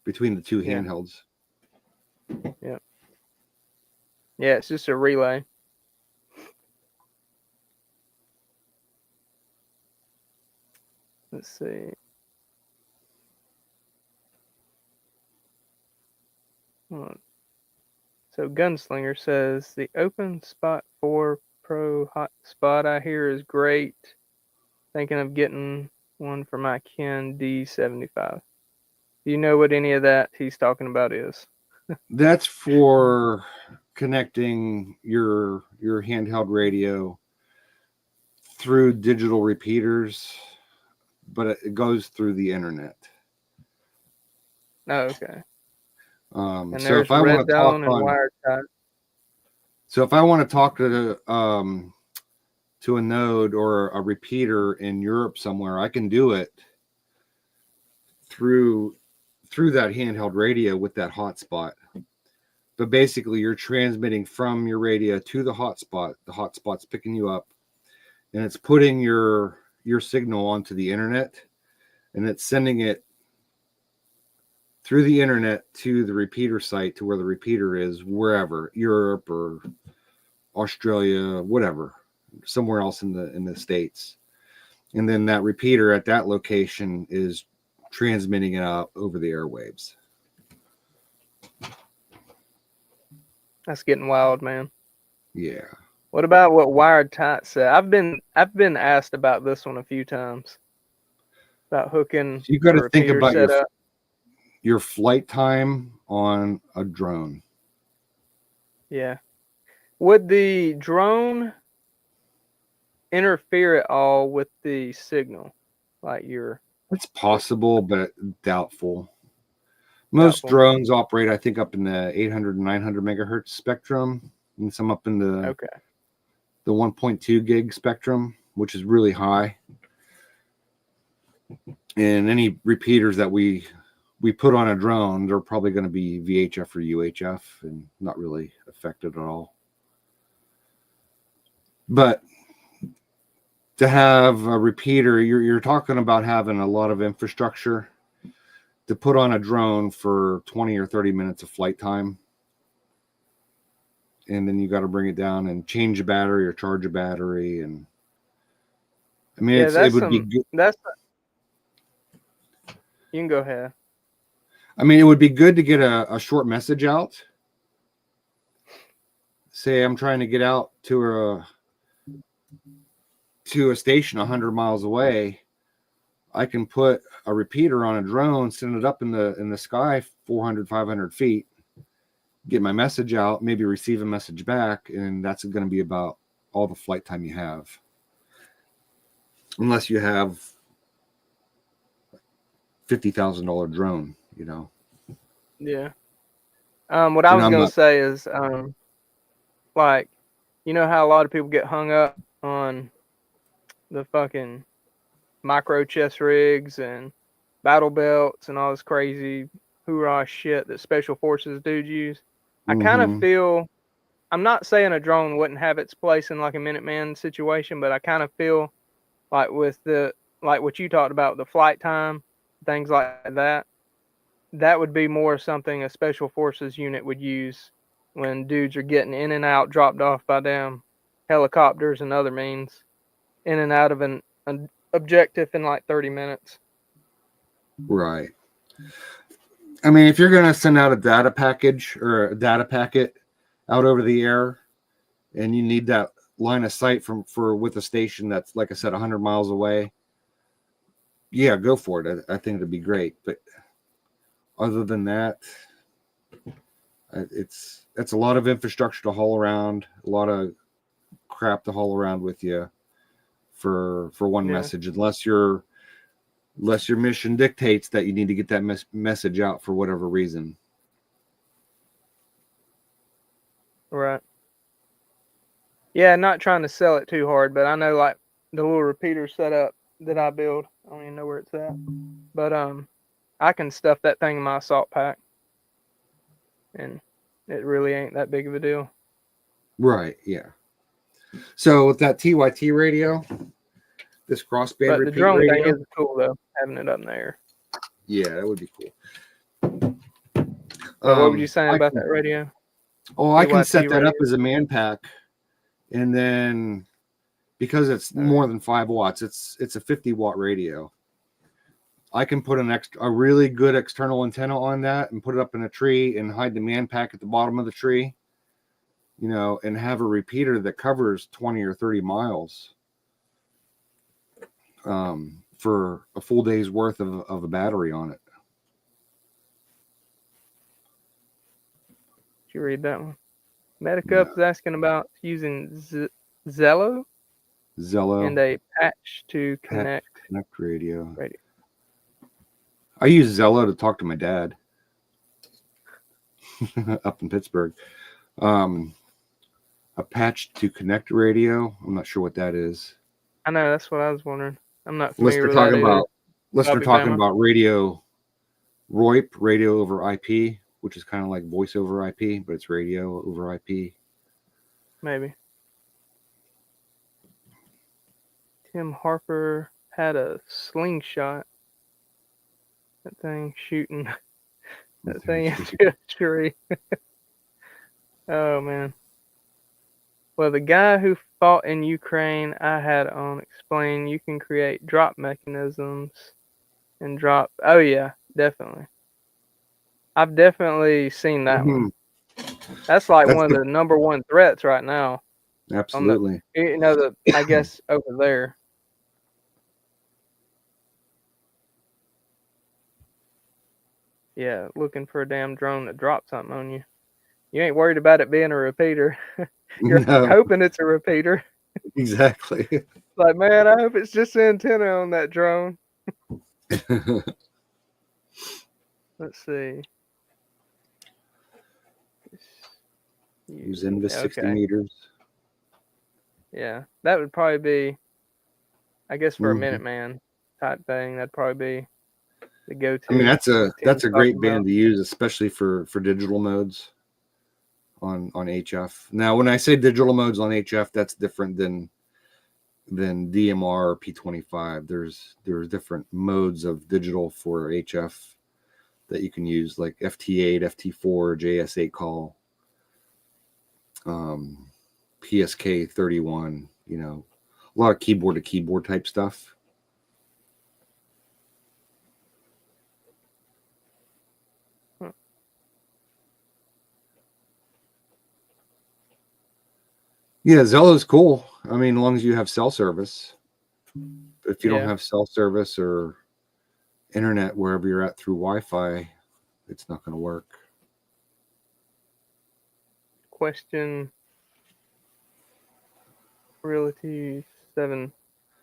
between the two Yeah. handhelds. Yeah. Yeah, it's just a relay. Let's see. So Gunslinger says the Open Spot 4 Pro hotspot I hear is great. Thinking of getting one for my Ken D75. Do you know what any of that he's talking about is? That's for connecting your handheld radio through digital repeaters, but it goes through the internet. Oh, okay. And So there's if I want Red to talk Zone and on, Wiretap. so if I want to talk to a node or a repeater in Europe somewhere, I can do it through that handheld radio with that hotspot. But basically, you're transmitting from your radio to the hotspot. The hotspot's picking you up, and it's putting your signal onto the internet, and it's sending it through the internet to the repeater site, to where the repeater is, wherever, Europe or Australia, whatever, somewhere else in the States. And then that repeater at that location is transmitting it out over the airwaves. That's getting wild, man. Yeah. What about what Wiretap said? I've been asked about this one a few times. About hooking So you got a to think repeater about setup. your flight time on a drone. Yeah. Would the drone interfere at all with the signal? Like your It's possible, but doubtful. Most doubtful. drones operate, I think, up in the 800 and 900 megahertz spectrum, and some up in the Okay. 1.2 gig spectrum, which is really high. And any repeaters that we put on a drone, they're probably going to be VHF or UHF and not really affected at all. But to have a repeater, you're talking about having a lot of infrastructure to put on a drone for 20 or 30 minutes of flight time. And then you got to bring it down and change a battery or charge a battery. And I mean, Yeah, it would be good. You can go ahead. I mean, it would be good to get a short message out. Say I'm trying to get out to a station 100 miles away. I can put a repeater on a drone, send it up in the sky 400, 500 feet, get my message out, maybe receive a message back, and that's going to be about all the flight time you have. Unless you have $50,000 drone, you know. Yeah. What I was gonna say is, like, you know how a lot of people get hung up on the fucking micro chest rigs and battle belts and all this crazy hoorah shit that special forces dudes use. I kind of feel, I'm not saying a drone wouldn't have its place in like a Minuteman situation, but I kind of feel like with like what you talked about, the flight time, things like that, that would be more something a special forces unit would use when dudes are getting in and out, dropped off by them helicopters and other means, in and out of an objective in like 30 minutes. Right. I mean, if you're going to send out a data package or a data packet out over the air, and you need that line of sight with a station that's, like I said, 100 miles away, yeah, go for it. I think it'd be great. But other than that, it's a lot of infrastructure to haul around, a lot of crap to haul around with you for one message, unless your mission dictates that you need to get that message out for whatever reason. Right. Yeah, not trying to sell it too hard, but I know like the little repeater setup that I build. I don't even know where it's at, but I can stuff that thing in my assault pack, and it really ain't that big of a deal. Right. Yeah. So with that TYT radio, this crossband But the repeat drone thing radio, is cool though, having it up in the air. yeah, that would be cool. But what were you saying I about can, that radio? I can TYT set that radio? up as a man pack, and then because it's Okay. more than 5 watts, it's a 50-watt radio. I can put a really good external antenna on that and put it up in a tree and hide the man pack at the bottom of the tree, and have a repeater that covers 20 or 30 miles for a full day's worth of a battery on it. Did you read that one? Medicup No. is asking about using Zello and a patch to connect radio. radio. I use Zello to talk to my dad up in Pittsburgh. A patch to connect radio. I'm not sure what that is. I know, that's what I was wondering. I'm not Unless familiar they're with that talking either. about Bobby Bama. radio ROIP, radio over IP, which is kind of like voice over IP, but it's radio over IP. Maybe. Tim Harper had a slingshot. That thing shooting. That thing into a tree. Oh, man. Well, the guy who fought in Ukraine, I had on explain you can create drop mechanisms and drop. Oh, yeah, definitely. I've definitely seen that one. That's like one of the number one threats right now. Absolutely. I guess over there. Yeah, looking for a damn drone to drop something on you. You ain't worried about it being a repeater. You're hoping it's a repeater. Exactly. Like, man, I hope it's just the antenna on that drone. Let's see. Use Invis 60 meters. Yeah, that would probably be, I guess, for a Minuteman type thing. That'd probably be the go-to. I mean, that's a great band to use, especially for digital modes on HF. Now, when I say digital modes on HF, that's different than DMR or P25. There's different modes of digital for HF that you can use, like FT8, FT4, JS8 call, PSK 31. A lot of keyboard to keyboard type stuff. Yeah, Zello's cool. I mean, as long as you have cell service. If you don't have cell service or internet wherever you're at through Wi-Fi, it's not going to work. Question Realty 7.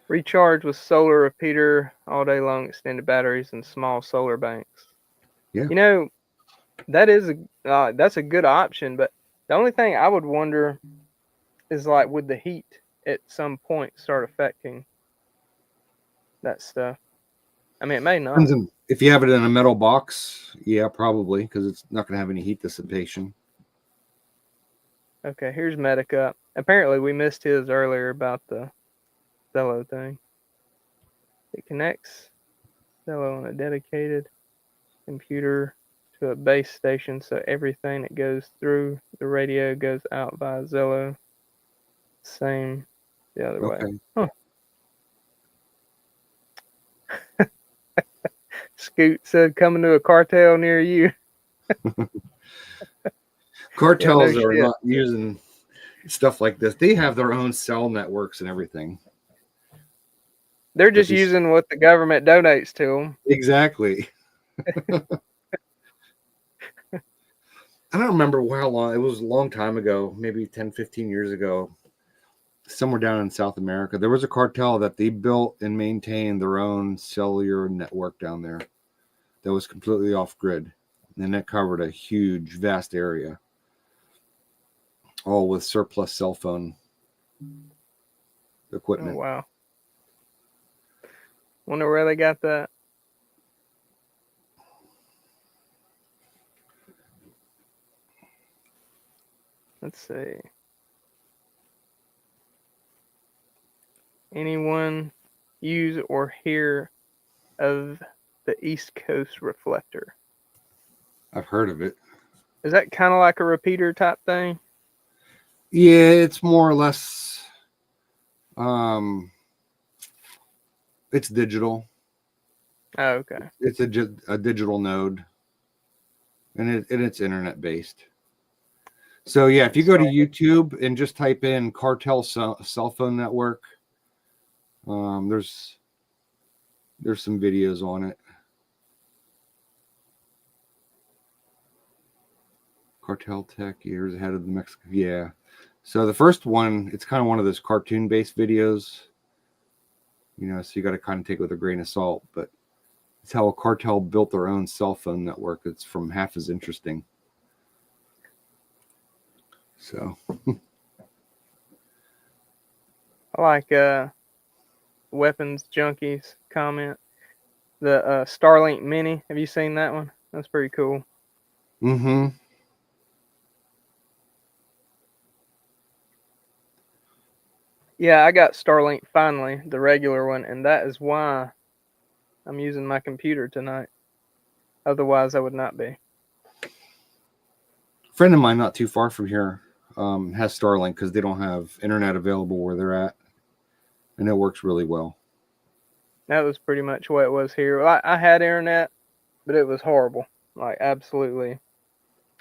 Recharge with solar repeater all day long, extended batteries, and small solar banks. Yeah. That is that's a good option, but the only thing I would wonder is, like, would the heat at some point start affecting that stuff? I mean, it may not. If you have it in a metal box, yeah, probably, because it's not going to have any heat dissipation. Okay, here's Medicup. Apparently, we missed his earlier about the Zello thing. It connects Zello on a dedicated computer to a base station, so everything that goes through the radio goes out via Zello. Same the other way. Huh. Scoot said, coming to a cartel near you. Cartels are not using stuff like this. They have their own cell networks and everything. They're just using what the government donates to them. Exactly. I don't remember how long. It was a long time ago, maybe 10, 15 years ago, somewhere down in South America. There was a cartel that they built and maintained their own cellular network down there that was completely off grid. And that covered a huge, vast area, all with surplus cell phone Oh, equipment. wow. Wonder where they got that. Let's see. Anyone use or hear of the East Coast reflector? I've heard of it. Is that kind of like a repeater type thing? Yeah, it's more or less. It's digital. Oh, okay. It's a digital node, and it's internet based. So yeah, if you go to YouTube and just type in cartel cell phone network, there's some videos on it. Cartel Tech years ahead of the Mexico. Yeah. So the first one, it's kind of one of those cartoon based videos, so you got to kind of take it with a grain of salt, but it's how a cartel built their own cell phone network. It's from half as interesting. So I like Weapons Junkies comment. The Starlink Mini. Have you seen that one? That's pretty cool. mm-hmm. Yeah, I got Starlink finally, the regular one, and that is why I'm using my computer tonight. Otherwise, I would not be. A friend of mine not too far from here has Starlink because they don't have internet available where they're at, and it works really well. That was pretty much what it was here. I had internet, but it was horrible. Like, absolutely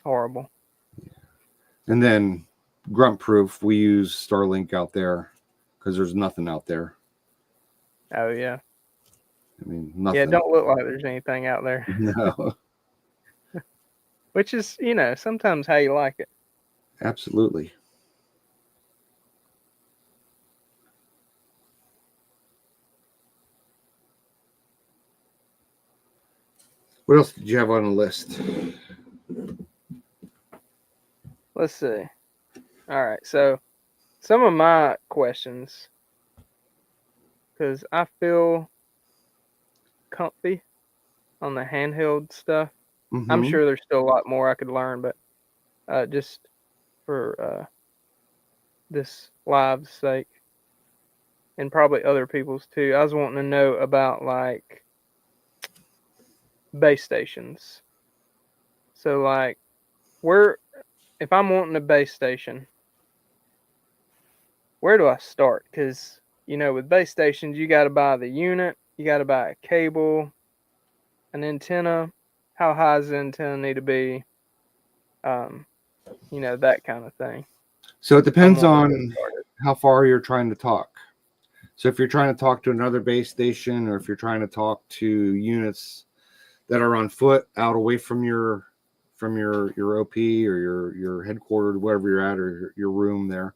horrible. And then Grunt Proof, we use Starlink out there because there's nothing out there. Oh, yeah. I mean, nothing. Yeah, it don't look like there's anything out there. No. Which is, sometimes how you like it. Absolutely. What else did you have on the list? Let's see. All right, so some of my questions, because I feel comfy on the handheld stuff. Mm-hmm. I'm sure there's still a lot more I could learn, but just for this live's sake, and probably other people's too, I was wanting to know about like base stations. So like, if I'm wanting a base station, where do I start? Because with base stations, you got to buy the unit, you got to buy a cable, an antenna. How high does the antenna need to be? That kind of thing. So it depends on how far you're trying to talk. So if you're trying to talk to another base station, or if you're trying to talk to units that are on foot out away from your OP or your headquarters, wherever you're at, or your room there,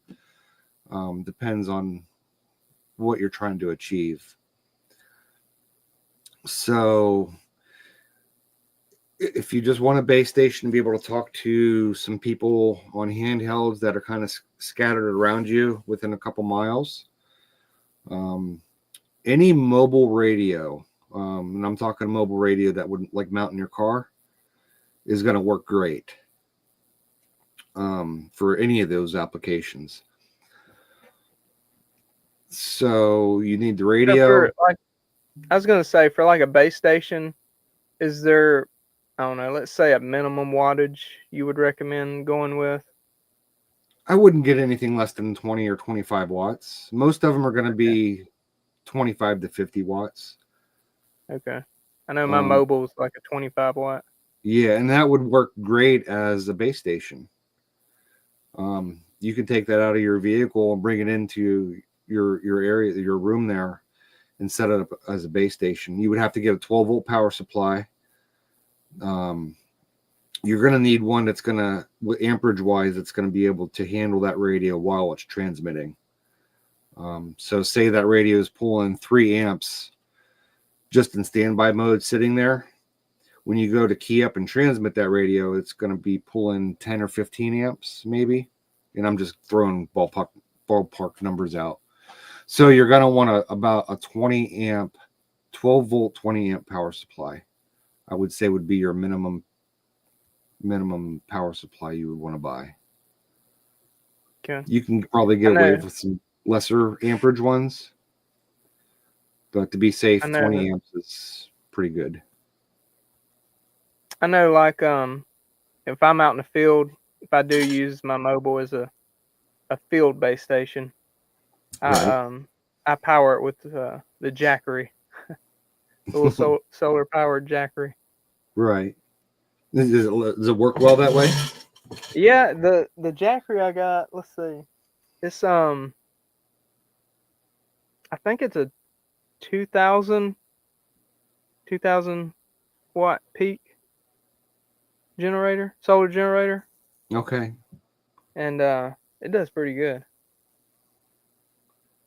depends on what you're trying to achieve. So if you just want a base station to be able to talk to some people on handhelds that are kind of scattered around you within a couple miles, any mobile radio, and I'm talking a mobile radio that would like mount in your car, is going to work great for any of those applications. So you need the radio. I was going to say, for like a base station, is there, I don't know, let's say a minimum wattage you would recommend going with? I wouldn't get anything less than 20 or 25 watts. Most of them are going to be 25 to 50 watts. Okay. I know my mobile is like a 25 watt. Yeah, and that would work great as a base station. You can take that out of your vehicle and bring it into your area, your room there, and set it up as a base station. You would have to get a 12-volt power supply. You're going to need one that's going to, amperage wise, it's going to be able to handle that radio while it's transmitting. So say that radio is pulling 3 amps just in standby mode sitting there. When you go to key up and transmit that radio, it's going to be pulling 10 or 15 amps maybe. And I'm just throwing ballpark ballpark numbers out. So you're going to want about a 20 amp, 12 volt, 20 amp power supply. I would say would be your minimum power supply you would want to buy. Okay. You can probably get away with some lesser amperage ones, but to be safe, 20 amps is pretty good. I know, like, if I'm out in the field, if I do use my mobile as a field base station, Right. I power it with the Jackery, the little solar powered Jackery. Right. Does it work well that way? Yeah, the Jackery I got. Let's see, it's I think it's a 2000 watt peak generator, solar generator, Okay. and it does pretty good.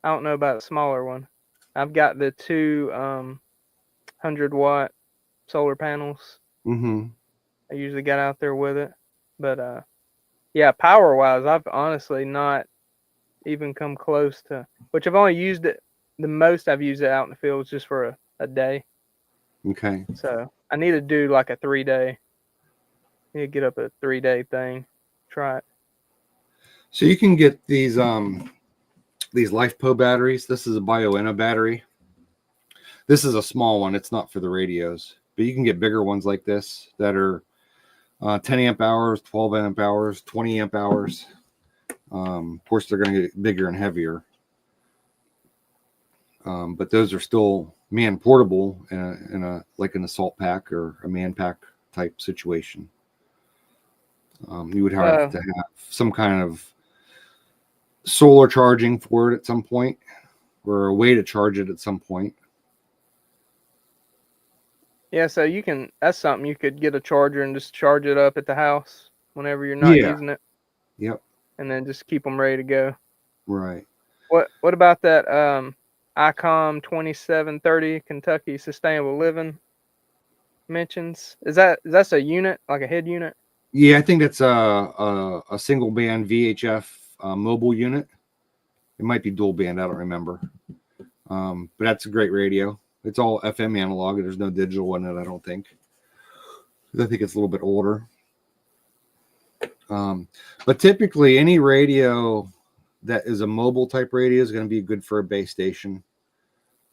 I don't know about a smaller one. I've got the two 100-watt solar panels. Mm-hmm. I usually got out there with it, but yeah, power wise, I've honestly not even come close to. Which I've only used it. The most I've used it out in the field is just for a day. Okay. So I need to do like a 3-day. Need to get up a 3-day thing. Try it. So you can get these LifePo batteries. This is a Bioenna battery. This is a small one. It's not for the radios, but you can get bigger ones like this that are 10 amp hours, 12 amp hours, 20 amp hours. Of course, they're going to get bigger and heavier, but those are still man portable in a like an assault pack or a man pack type situation. You would have to have some kind of solar charging for it at some point, or a way to charge it at some point. Yeah, so you can. That's something you could get a charger and just charge it up at the house whenever you're not using it. Yep. And then just keep them ready to go. Right. What about that ICOM 2730 Kentucky Sustainable Living mentions? That's a unit, like a head unit? Yeah, I think that's a single band VHF mobile unit. It might be dual band. I don't remember. But that's a great radio. It's all FM analog. There's no digital in it, I don't think. I think it's a little bit older. But typically, any radio that is a mobile type radio is going to be good for a base station.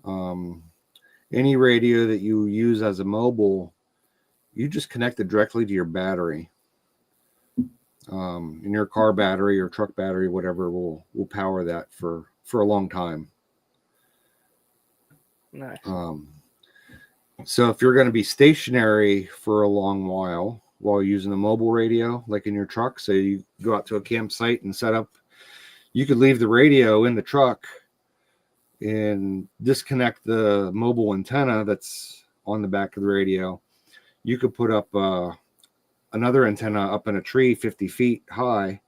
Any radio that you use as a mobile, you just connect it directly to your battery. And your car battery or truck battery, whatever, will power that for a long time. Nice. So if you're going to be stationary for a long while using a mobile radio, like in your truck, so you go out to a campsite and set up, you could leave the radio in the truck and disconnect the mobile antenna that's on the back of the radio. You could put up another antenna up in a tree 50 feet high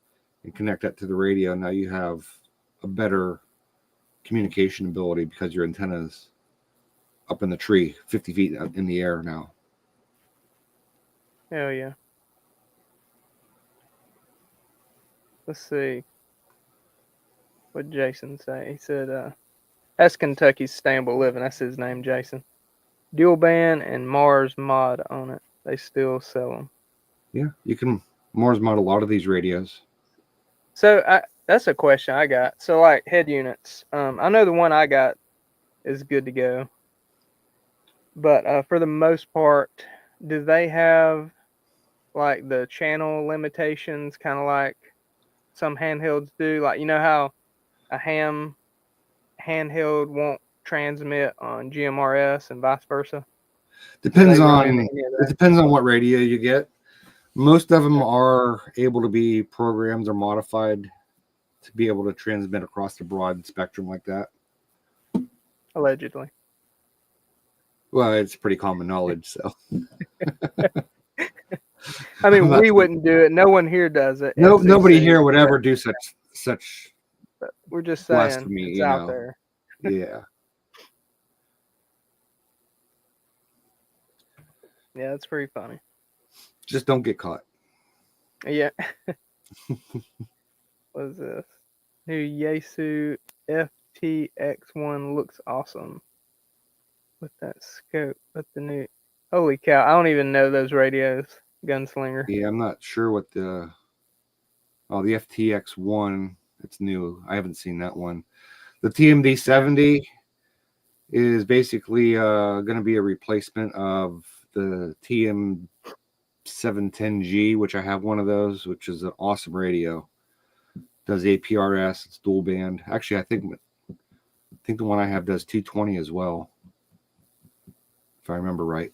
and connect that to the radio. Now you have a better communication ability because your antenna is up in the tree 50 feet in the air now. Hell yeah. Let's see what Jason say. He said, that's Kentucky Sustainable Living. That's his name, Jason. Dual band and Mars mod on it. They still sell them. Yeah, you can Mars mod a lot of these radios. So that's a question I got. So like head units, I know the one I got is good to go. But for the most part, do they have like the channel limitations, kind of like some handhelds do? Like, you know how a handheld won't transmit on GMRS and vice versa? Depends on what radio you get. Most of them are able to be programmed or modified to be able to transmit across the broad spectrum like that. Allegedly. Well, it's pretty common knowledge, so. I mean, we wouldn't do it. No one here does it. No, FCC, nobody here would ever do such. We're just saying blasphemy, it's out there. Yeah. Yeah, it's pretty funny. Just don't get caught. Yeah. What is this? New Yaesu FTX1 looks awesome with that scope. But the new, holy cow! I don't even know those radios. Gunslinger. Yeah, I'm not sure what the FTX1. It's new. I haven't seen that one. The TMD 70 is basically going to be a replacement of the TM 710G, which I have one of those, which is an awesome radio. Does APRS, it's dual band. Actually, I think the one I have does 220 as well, if I remember right.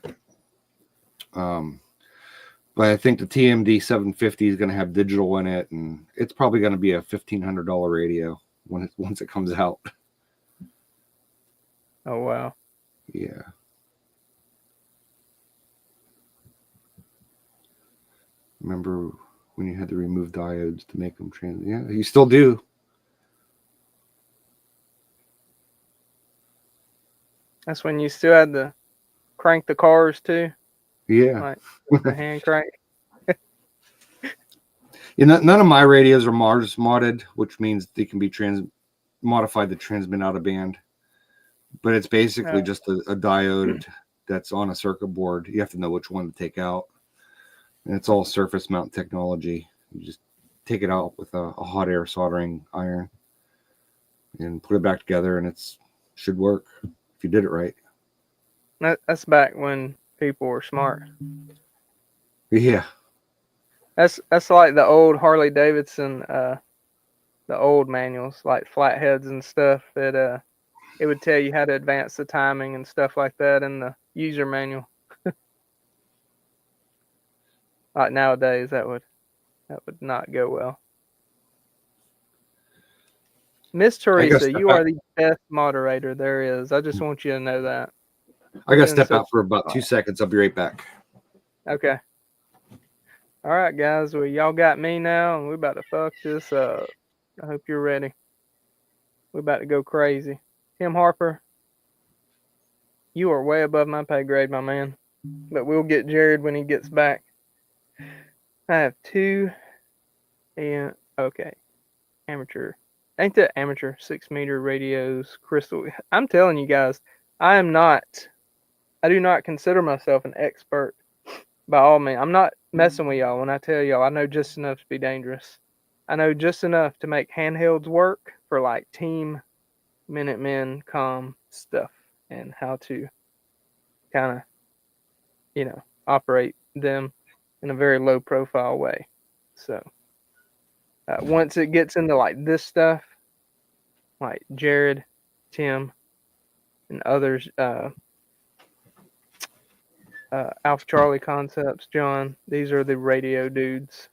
But I think the TMD 750 is going to have digital in it, and it's probably going to be a $1,500 radio once it comes out. Oh wow. Yeah. Remember when you had to remove diodes to make them trans? Yeah, you still do. That's when you still had to crank the cars too. Yeah. Like with the hand crank. None of my radios are Mars modded, which means they can be modified to transmit out of band. But it's basically just a diode that's on a circuit board. You have to know which one to take out. And it's all surface mount technology. You just take it out with a hot air soldering iron and put it back together, and it should work if you did it right. That's back when people were smart. Yeah. That's like the old Harley Davidson, the old manuals, like flatheads and stuff. That it would tell you how to advance the timing and stuff like that in the user manual. Like nowadays, that would not go well. Miss Teresa, you are the best moderator there is. I just want you to know that. I got to step out for about 2 seconds. I'll be right back. Okay. All right, guys. Well, y'all got me now, and we're about to fuck this up. I hope you're ready. We're about to go crazy. Tim Harper, you are way above my pay grade, my man. But we'll get Jared when he gets back. I have 2 and okay. Amateur. Ain't that amateur 6-meter radios, crystal? I'm telling you guys, I do not consider myself an expert by all means. I'm not messing with y'all when I tell y'all I know just enough to be dangerous. I know just enough to make handhelds work for like team Minutemen comm stuff and how to kind of, operate them in a very low profile way. So once it gets into like this stuff, like Jared, Tim, and others, Alpha Charlie Concepts, John, these are the radio dudes.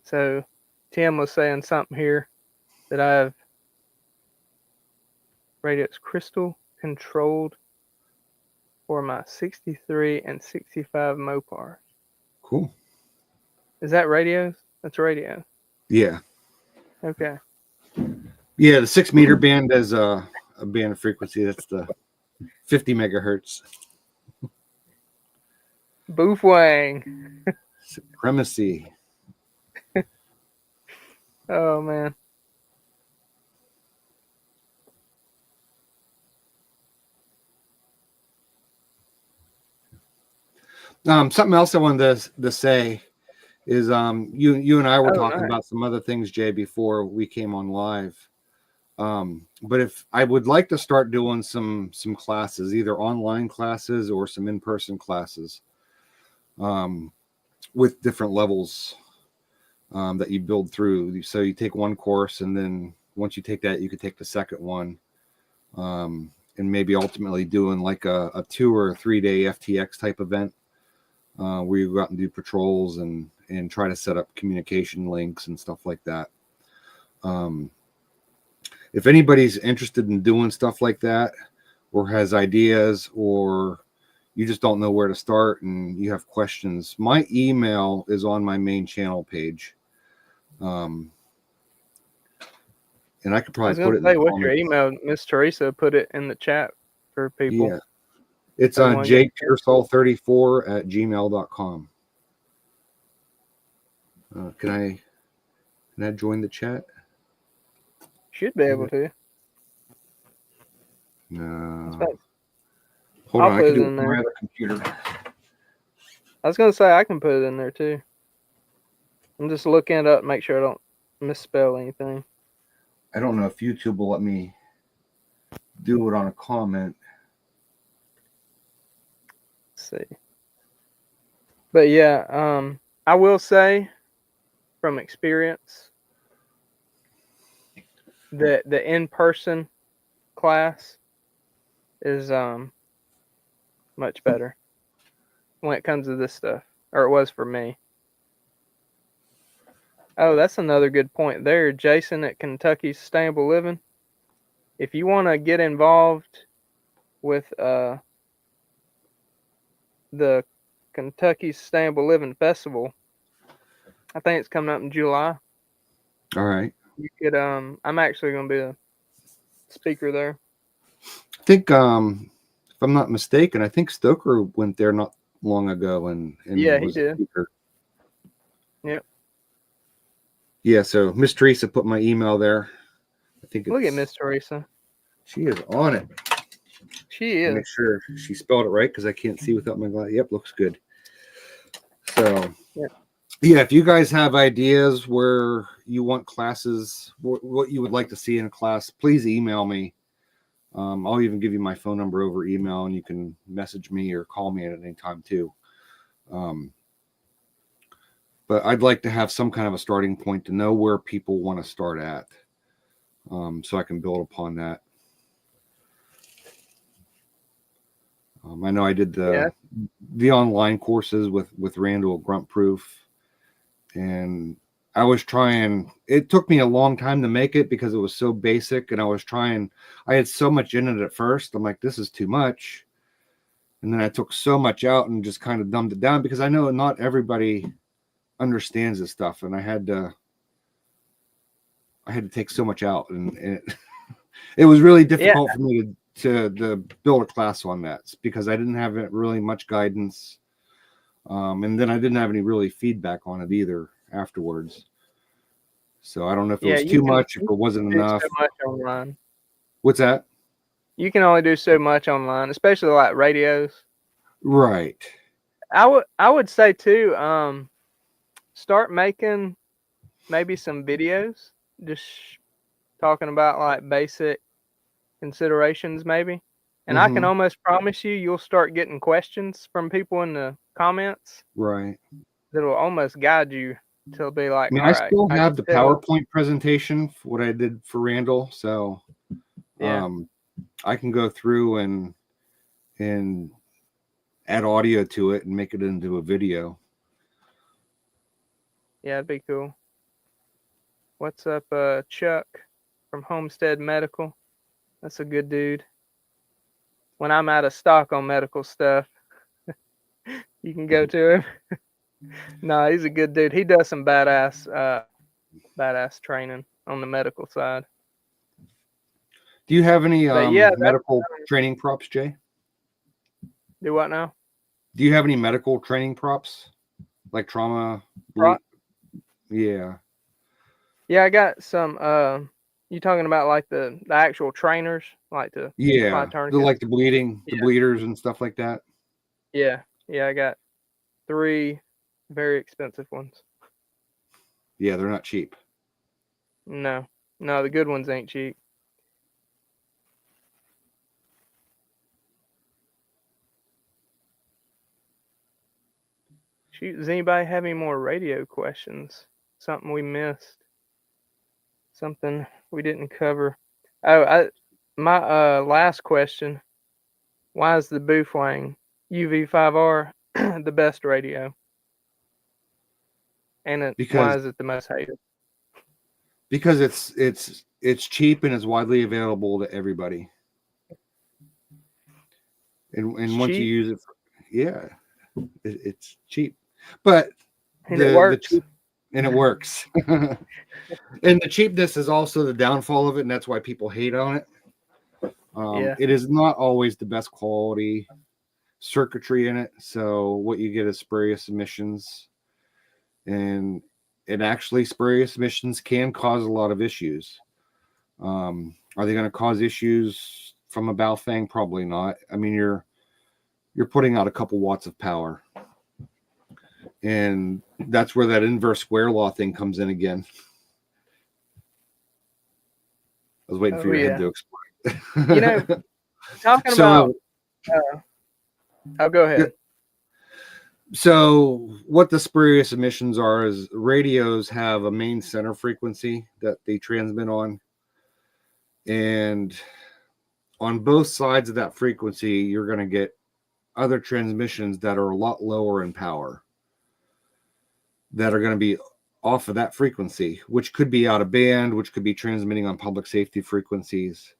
So Tim was saying something here that I have radios crystal controlled for my 63 and 65 Mopar. Cool. Is that radios? That's radio. Yeah. Okay. Yeah, the 6-meter band has a band of frequency. That's the 50 megahertz. Boof Wang. Supremacy. Oh, man. Something else I wanted to say is you and I were talking about some other things, Jay, before we came on live. But if I would like to start doing some classes, either online classes or some in-person classes, with different levels that you build through. So you take one course, and then once you take that, you could take the second one, and maybe ultimately doing like a 2 or 3 day FTX type event, where you go out and do patrols and try to set up communication links and stuff like that. If anybody's interested in doing stuff like that, or has ideas, or you just don't know where to start and you have questions, my email is on my main channel page. And I could probably put it in the what's your email? Miss Teresa put it in the chat for people. Yeah. It's on jpearsall34@gmail.com. Can I join the chat? Should be able to. No. Thanks. Hold I'll on, I put can it do it in on my there. other computer. I was gonna say I can put it in there too. I'm just looking it up, make sure I don't misspell anything. I don't know if YouTube will let me do it on a comment. Let's see. But yeah, I will say from experience that the in-person class is much better when it comes to this stuff, or it was for me. Oh, that's another good point there, Jason at Kentucky Sustainable Living. If you want to get involved with the Kentucky Sustainable Living Festival, I think it's coming up in July. All right. You could I'm actually going to be a speaker there. I think if I'm not mistaken, I think Stoker went there not long ago and Yeah, he was did. a speaker. Yep. Yeah, so Miss Teresa put my email there. I think Look at it's Miss Teresa. she is on it. She Make is. sure she spelled it right because I can't see without my glasses. Yep, looks good. So yeah, if you guys have ideas where you want classes, what you would like to see in a class, please email me. I'll even give you my phone number over email, and you can message me or call me at any time too. But I'd like to have some kind of a starting point to know where people want to start at, so I can build upon that. I know I did the online courses with Randall Grunt Proof, and I was trying. It took me a long time to make it because it was so basic, and I had so much in it at first. I'm like, this is too much, and then I took so much out and just kind of dumbed it down because I know not everybody understands this stuff, and I had to take so much out, and it was really difficult for me to build a class on that because I didn't have really much guidance, and then I didn't have any really feedback on it either afterwards. So I don't know if it was too much, if it wasn't enough. So much online. What's that? You can only do so much online, especially like radios. Right. I would say too, start making maybe some videos, just talking about like basic considerations maybe. And I can almost promise you'll start getting questions from people in the comments. Right. That'll almost guide you to be like, I mean, all I right, still I have can the tell. PowerPoint presentation for what I did for Randall, so I can go through and add audio to it and make it into a video. Yeah, it'd be cool. What's up, Chuck from Homestead Medical? That's a good dude. When I'm out of stock on medical stuff, you can go to him. No, he's a good dude. He does some badass training on the medical side. Do you have any yeah, medical training props, Jay? Do what now? Do you have any medical training props? Like trauma? Yeah. Yeah, I got some you talking about like the actual trainers, like the like the bleeders and stuff like that. Yeah, I got 3 very expensive ones. Yeah, they're not cheap. No, the good ones ain't cheap. Shoot, does anybody have any more radio questions? Something we missed? Something we didn't cover? Oh, my last question. Why is the Boofwang UV5R the best radio? And why is it the most hated? Because it's cheap and it's widely available to everybody. And once you use it, it's cheap. But it works. And it works. And the cheapness is also the downfall of it, and that's why people hate on it. It is not always the best quality circuitry in it. So what you get is spurious emissions, and actually, spurious emissions can cause a lot of issues. Are they going to cause issues from a Baofeng? Probably not. I mean, you're putting out a couple watts of power, and that's where that inverse square law thing comes in again. I was waiting for your head to explain. You know, talking So, about, I'll go ahead. So what the spurious emissions are is radios have a main center frequency that they transmit on, and on both sides of that frequency, you're going to get other transmissions that are a lot lower in power that are going to be off of that frequency, which could be out of band, which could be transmitting on public safety frequencies.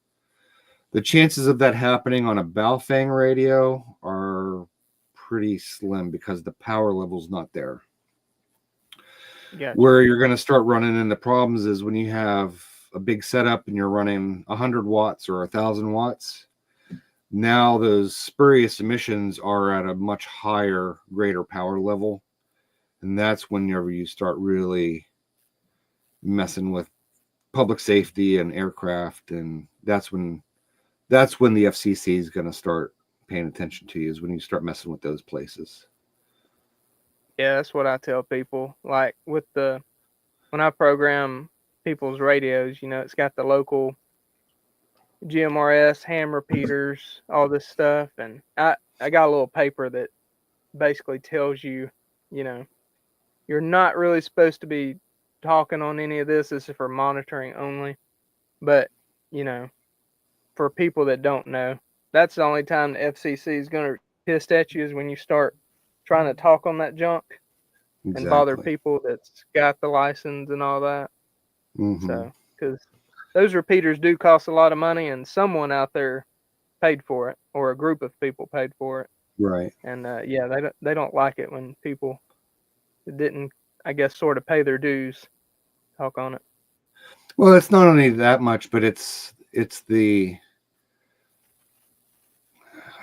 The chances of that happening on a Baofeng radio are pretty slim because the power level's not there. Gotcha. Where you're going to start running into problems is when you have a big setup and you're running 100 watts or 1,000 watts. Now those spurious emissions are at a much higher, greater power level. And that's whenever you start really messing with public safety and aircraft. And that's when the FCC is going to start paying attention to you, is when you start messing with those places. Yeah, that's what I tell people. Like when I program people's radios, it's got the local GMRS, ham repeaters, all this stuff. And I got a little paper that basically tells you, you're not really supposed to be talking on any of this. This is for monitoring only. But, for people that don't know, that's the only time the FCC is going to piss at you, is when you start trying to talk on that junk. Exactly. And bother people that's got the license and all that. Mm-hmm. So, because those repeaters do cost a lot of money, and someone out there paid for it, or a group of people paid for it. Right. And they don't like it when people that didn't, I guess, sort of pay their dues talk on it. Well, it's not only that much, but it's the,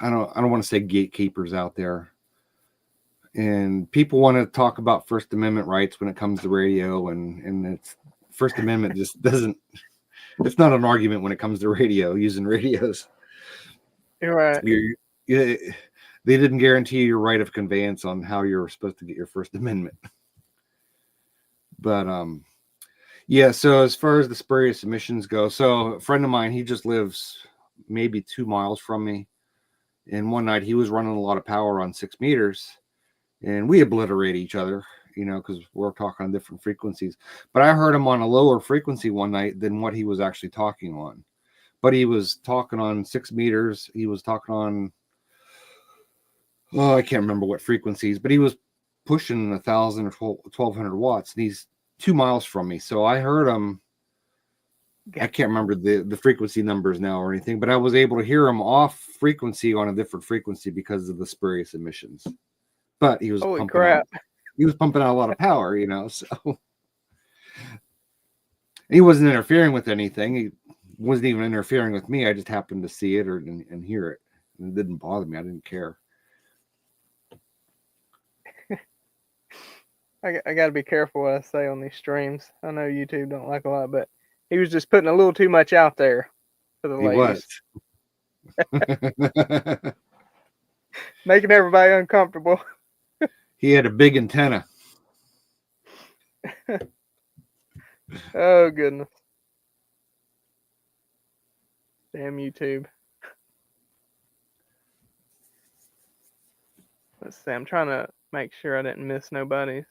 I don't want to say gatekeepers out there. And people want to talk about First Amendment rights when it comes to radio, and it's First Amendment just doesn't, it's not an argument when it comes to radio, using radios. You're right. They didn't guarantee your right of conveyance on how you're supposed to get your First Amendment. But yeah, so as far as the spurious emissions go, so a friend of mine, he just lives maybe 2 miles from me, and one night he was running a lot of power on 6 meters, and we obliterate each other, because we're talking on different frequencies. But I heard him on a lower frequency one night than what he was actually talking on. But he was talking on 6 meters. He was talking on, I can't remember what frequencies, but he was pushing 1,000 or 1,200 watts, and he's 2 miles from me. So I heard him. I can't remember the frequency numbers now or anything, but I was able to hear him off frequency on a different frequency because of the spurious emissions. But he was Holy crap. He was pumping out a lot of power, so he wasn't interfering with anything. He wasn't even interfering with me. I just happened to see it and hear it. And it didn't bother me. I didn't care. I got to be careful what I say on these streams. I know YouTube don't like a lot, but he was just putting a little too much out there for the ladies. Was. Making everybody uncomfortable. He had a big antenna. Oh, goodness. Damn YouTube. Let's see. I'm trying to make sure I didn't miss nobody's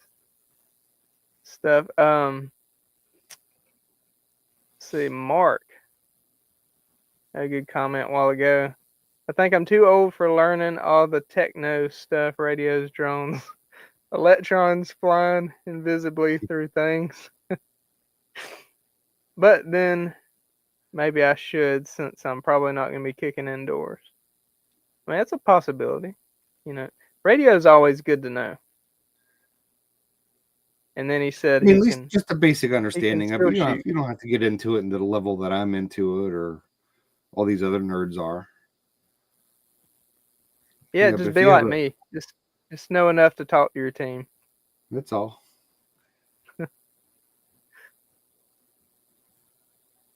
stuff. Let's see. Mark had a good comment a while ago. I think I'm too old for learning all the techno stuff, radios, drones, electrons flying invisibly through things. But then maybe I should, since I'm probably not going to be kicking indoors. I mean, that's a possibility. Radio is always good to know. And then he said, at least just a basic understanding of it. You don't have to get into it into the level that I'm into it, or all these other nerds are. Yeah, just be like me. Just know enough to talk to your team. That's all.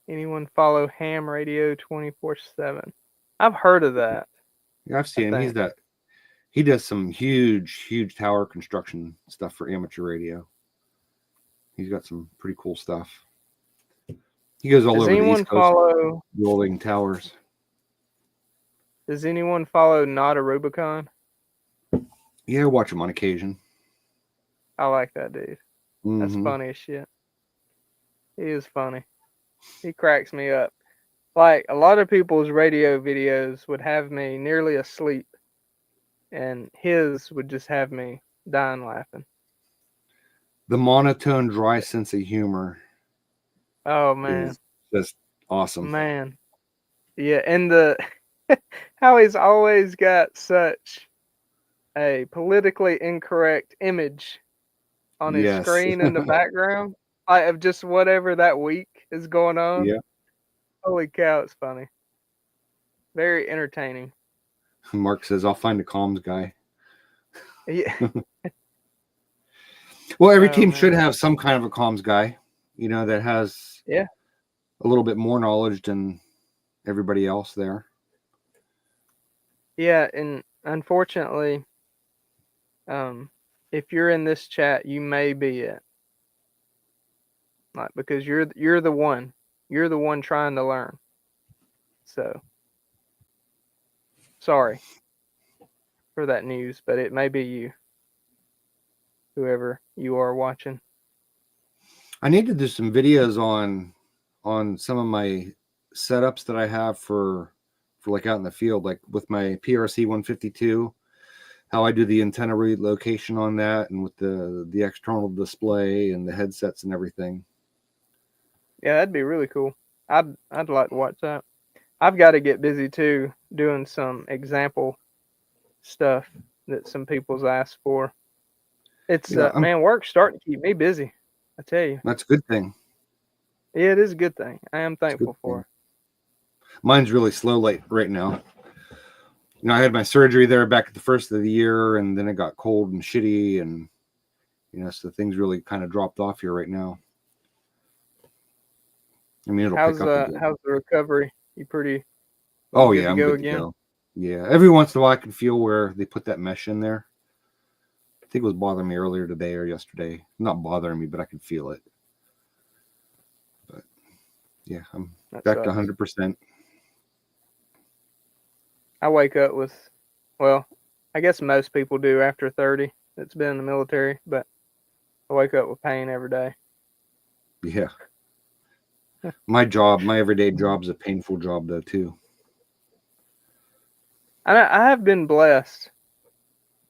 Anyone follow Ham Radio 24/7? I've heard of that. Yeah, I've seen him. think. He does some huge tower construction stuff for amateur radio. He's got some pretty cool stuff. He goes all Does over the anyone East Coast follow? building towers. Does anyone follow Not a Rubicon? Yeah, I watch him on occasion. I like that dude. That's Mhm. funny as shit. He is funny. He cracks me up. Like a lot of people's radio videos would have me nearly asleep, and his would just have me dying laughing. The monotone, dry sense of humor Oh man, is just awesome. man, yeah, and the how he's always got such a politically incorrect image on his Yes. screen in the background, like of just whatever that week is going on. Yeah. Holy cow, it's funny. Very entertaining. Mark says, I'll find a comms guy. Yeah. Well, every Oh, team man. should have some kind of a comms guy, that has Yeah. a little bit more knowledge than everybody else there. Yeah, and unfortunately, if you're in this chat, you may be it. Like because you're the one. You're the one trying to learn. So sorry for that news, but it may be you. Whoever you are watching. I need to do some videos on some of my setups that I have for like out in the field, like with my PRC 152, how I do the antenna relocation on that, and with the external display and the headsets and everything. Yeah, that'd be really cool. I'd like to watch that. I've got to get busy too, doing some example stuff that some people's asked for. It's man, work's starting to keep me busy. I tell you. That's a good thing. Yeah, it is a good thing. I am thankful for it. Mine's really slow right now. I had my surgery there back at the first of the year, and then it got cold and shitty, and so things really kind of dropped off here right now. I mean, it'll pick up again. How's the recovery? You pretty? Oh yeah, I'm good to go. Yeah, every once in a while I can feel where they put that mesh in there. I think it was bothering me earlier today or yesterday. Not bothering me, but I can feel it. But yeah, I'm back to 100%. I wake up with, well, I guess most people do after 30 that's been in the military, but I wake up with pain every day. Yeah. My everyday job is a painful job though too. I have been blessed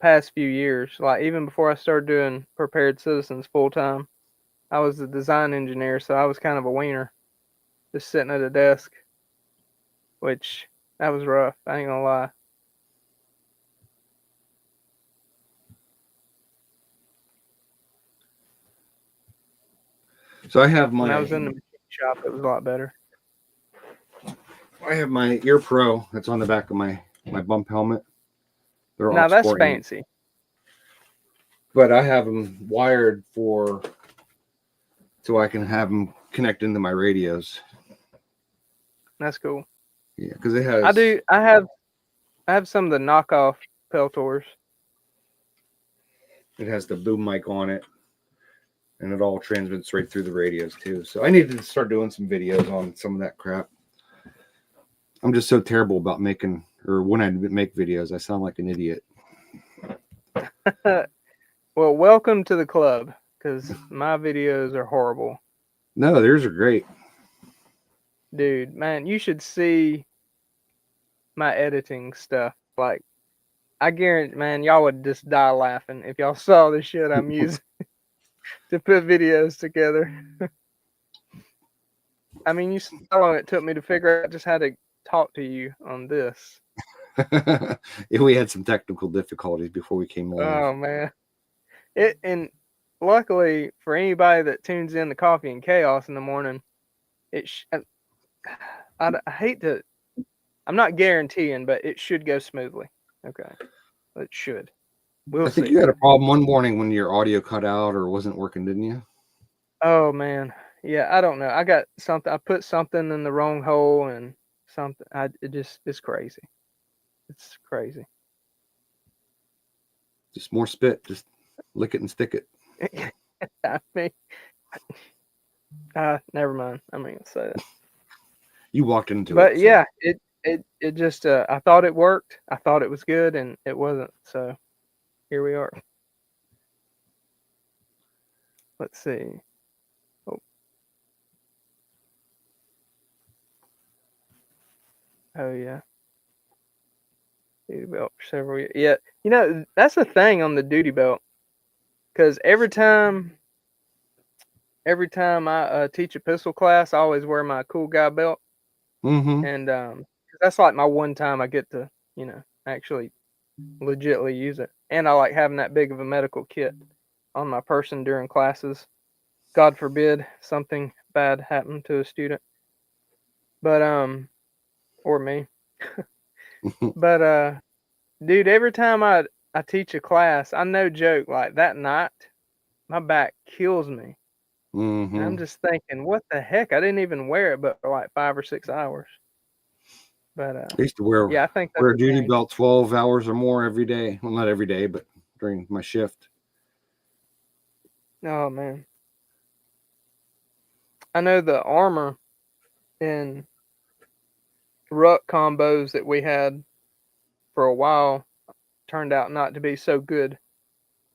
past few years. Like even before I started doing Prepared Citizens full time, I was a design engineer, so I was kind of a wiener, just sitting at a desk, which that was rough. I ain't gonna lie. So I have when I was in the machine shop, it was a lot better. I have my Ear Pro that's on the back of my bump helmet. Now that's fancy. But I have them wired so I can have them connect into my radios. That's cool. Yeah, because it has. I have some of the knockoff Peltors. It has the boom mic on it, and it all transmits right through the radios too. So I need to start doing some videos on some of that crap. I'm just so terrible about when I make videos, I sound like an idiot. Well, welcome to the club, because my videos are horrible. No, theirs are great. Dude, man, you should see my editing stuff. Like, I guarantee, man, y'all would just die laughing if y'all saw the shit I'm using to put videos together. I mean, you saw how long it took me to figure out just how to talk to you on this. Yeah, we had some technical difficulties before we came live. Oh man, and luckily for anybody that tunes in to Coffee and Chaos in the morning, I hate to. I'm not guaranteeing, but it should go smoothly. Okay, it should. We'll I think see. you had a problem one morning when your audio cut out or wasn't working, didn't you? Oh man, Yeah, I don't know. I got something. I put something in the wrong hole and something. It's crazy. It's crazy. Just more spit. Just lick it and stick it. I mean, never mind. I'm not gonna say that. You walked into But it. So. yeah, it just I thought it worked. I thought it was good, and it wasn't. So here we are. Let's see. Oh, oh yeah. Duty belt for several years. Yeah, that's the thing on the duty belt, because every time I teach a pistol class, I always wear my cool guy belt, Mm-hmm. and 'cause that's like my one time I get to actually legitly use it, and I like having that big of a medical kit on my person during classes. God forbid something bad happened to a student, but or me. But dude, every time I teach a class, I no joke, like that night, my back kills me. And I'm Mm-hmm. just thinking, what the heck? I didn't even wear it but for like 5 or 6 hours. But I used to wear yeah, I think that's wear a the duty thing. belt 12 hours or more every day. Well, not every day, but during my shift. Oh man. I know the armor and ruck combos that we had for a while turned out not to be so good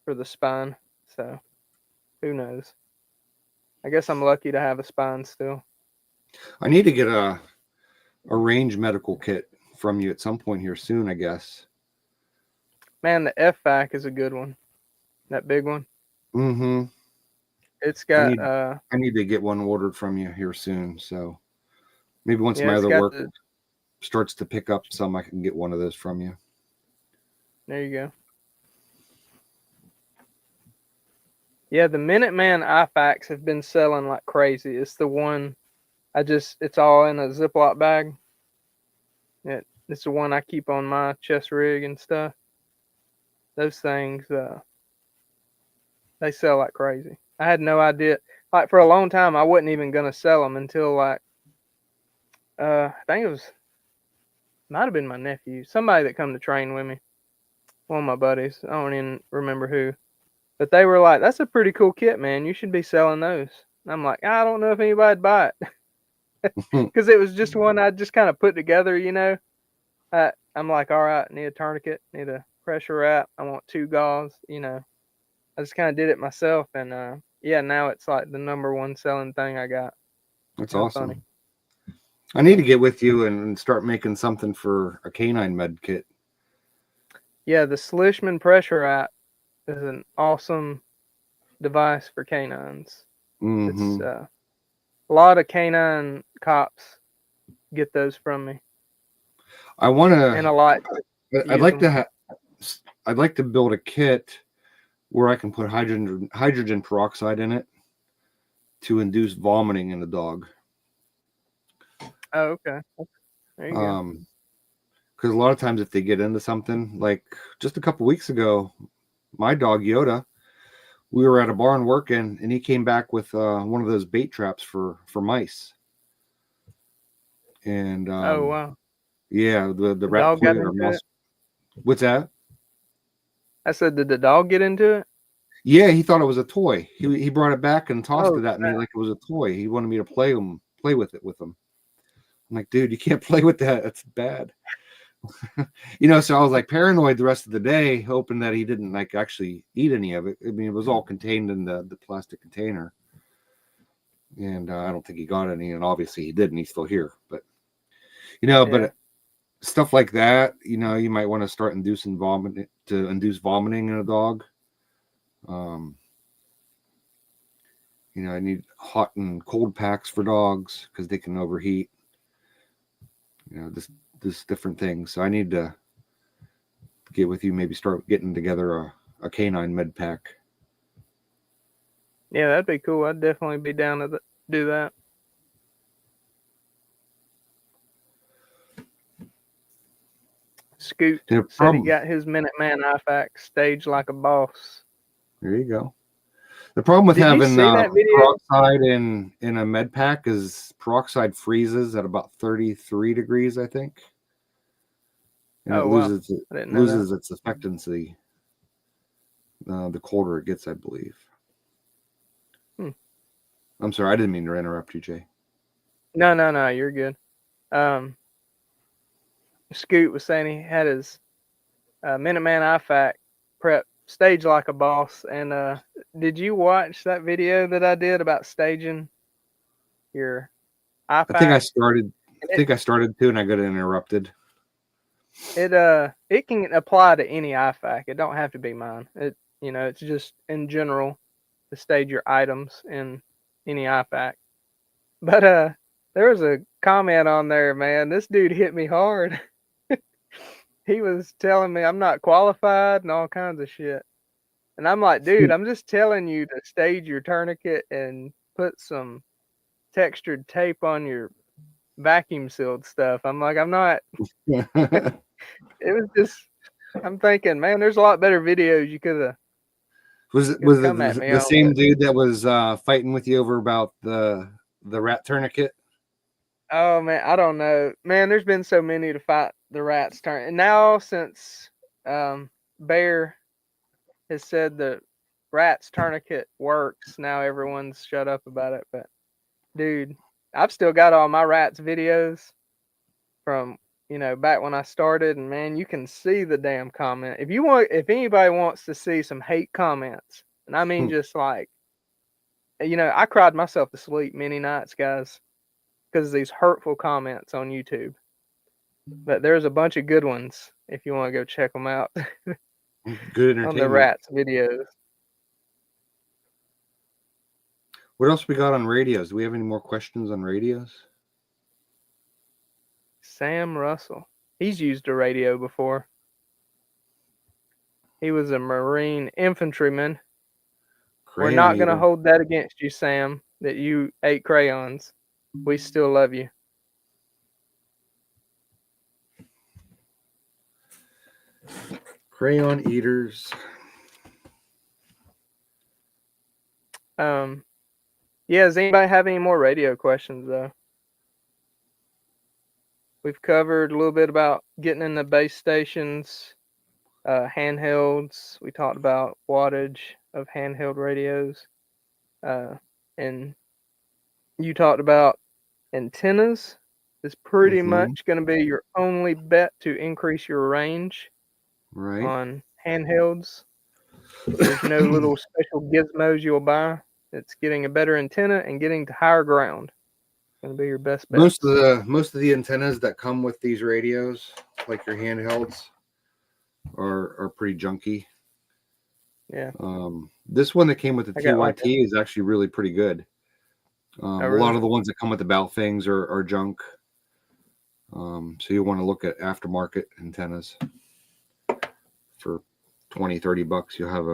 for the spine. So who knows? I guess I'm lucky to have a spine still. I need to get a range medical kit from you at some point here soon, I guess. Man, the FVAC is a good one. That big one. Mm-hmm. It's I got need I need to get one ordered from you here soon. So maybe once yeah, my it's other got work the starts to pick up some, I can get one of those from you. there you go. Yeah, the Minuteman IFACs have been selling like crazy. It's the one it's all in a Ziploc bag. It's the one I keep on my chest rig and stuff. Those things, they sell like crazy. I had no idea. Like for a long time, I wasn't even gonna sell them until like, I think might have been my nephew, somebody that come to train with me, one of my buddies. I don't even remember who, but they were like, "That's a pretty cool kit, man. You should be selling those." And I'm like, I don't know if anybody'd buy it because it was just one I just kind of put together. I'm like, all right, need a tourniquet, need a pressure wrap. I want 2 gauze. I just kind of did it myself, and yeah, now it's like the number one selling thing I got. That's Kind of funny. awesome. I need to So, get with you and start making something for a canine med kit. yeah, the Slishman pressure wrap is an awesome device for canines. It's Mm-hmm. a lot of canine cops get those from me, I want and I to. like to I'd use like them. to. I'd like to build a kit where I can put hydrogen peroxide in it to induce vomiting in the dog. Oh, okay. There you go. Because a lot of times if they get into something, like just a couple weeks ago, my dog Yoda, we were at a barn working, and he came back with one of those bait traps for mice. And Oh wow. yeah, the The rat dog got poison or into it. mouse. What's that? I said, did the dog get into it? Yeah, he thought it was a toy. He brought it back and tossed Oh, it at me like it was a toy. He wanted me to play with it with him. I'm like, dude, you can't play with that. That's bad. So I was like paranoid the rest of the day, hoping that he didn't like actually eat any of it. I mean, it was all contained in the plastic container, and I don't think he got any. And obviously he didn't. He's still here, but yeah. but stuff like that, you might want to start inducing vomiting to induce vomiting in a dog. I need hot and cold packs for dogs because they can overheat. This different things. So I need to get with you, maybe start getting together a canine med pack. Yeah, that'd be cool. I'd definitely be down to do that. Scoot said he got his Minuteman IFAC staged like a boss. There you go. The problem with Did you having see that video? peroxide in a med pack is peroxide freezes at about 33 degrees, I think, and Oh, it wow. loses I didn't know that. its effectiveness the colder it gets, I believe. I'm sorry, I didn't mean to interrupt you, Jay. No, you're good. Scoot was saying he had his Minuteman IFAC prep stage like a boss. And did you watch that video that I did about staging your IFAC? I think I started to, and I got interrupted. It can apply to any IFAC. It don't have to be mine. It's just in general to stage your items in any IFAC. But there was a comment on there, man. This dude hit me hard. He was telling me I'm not qualified and all kinds of shit. And I'm like, dude, I'm just telling you to stage your tourniquet and put some textured tape on your vacuum sealed stuff. I'm like, I'm not. It was just, I'm thinking, man, there's a lot better videos you could have. Was it Come at me the on, same but dude that was fighting with you over about the rat tourniquet? oh man, I don't know. Man, there's been so many to fight the rats turn. And now since Bear has said the rats tourniquet works, now everyone's shut up about it. But dude, I've still got all my rats videos from back when I started, and man, you can see the damn comment. If anybody wants to see some hate comments, and I mean just like, I cried myself to sleep many nights, guys, because of these hurtful comments on YouTube. But there's a bunch of good ones if you want to go check them out. Good entertainment. On the rats videos. What else we got on radios? Do we have any more questions on radios? Sam Russell. He's used a radio before. He was a Marine infantryman. We're not going to hold that against you, Sam, that you ate crayons. We still love you. Crayon eaters. Yeah, does anybody have any more radio questions, though? We've covered a little bit about getting in the base stations, handhelds. We talked about wattage of handheld radios. And you talked about antennas. Is pretty much going to be your only bet to increase your range on handhelds. There's no little special gizmos you'll buy. It's getting a better antenna and getting to higher ground. Going to be your best bet. Most of the antennas that come with these radios, like your handhelds, are pretty junky. Yeah. This one that came with the TYT like is actually really pretty good. Really? A lot of the ones that come with the bout things are junk. So you want to look at aftermarket antennas. For $20-$30, you'll have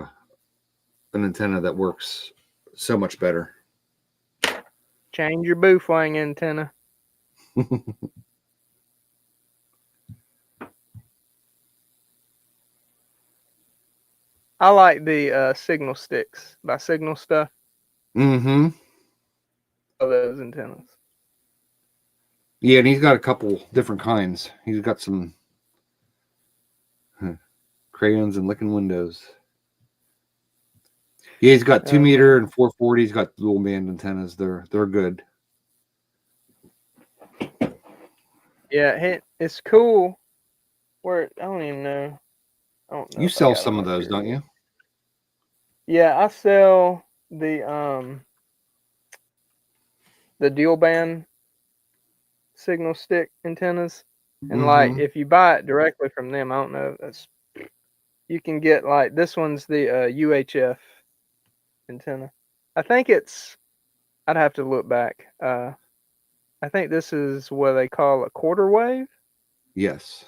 an antenna that works so much better. Change your boofwang antenna. I like the signal sticks by Signal Stuff. Mm-hmm. Of those antennas. Yeah, and he's got a couple different kinds. He's got some crayons and licking windows. Yeah, he's got 2 meter and 440. He's got dual band antennas. They're good. Yeah, it's cool. Where I don't even know. You sell some of those, don't you? Yeah, I sell the dual band signal stick antennas, and like if you buy it directly from them, I don't know. You can get like this one's the UHF antenna. I think I'd have to look back. I think this is what they call a quarter wave. Yes.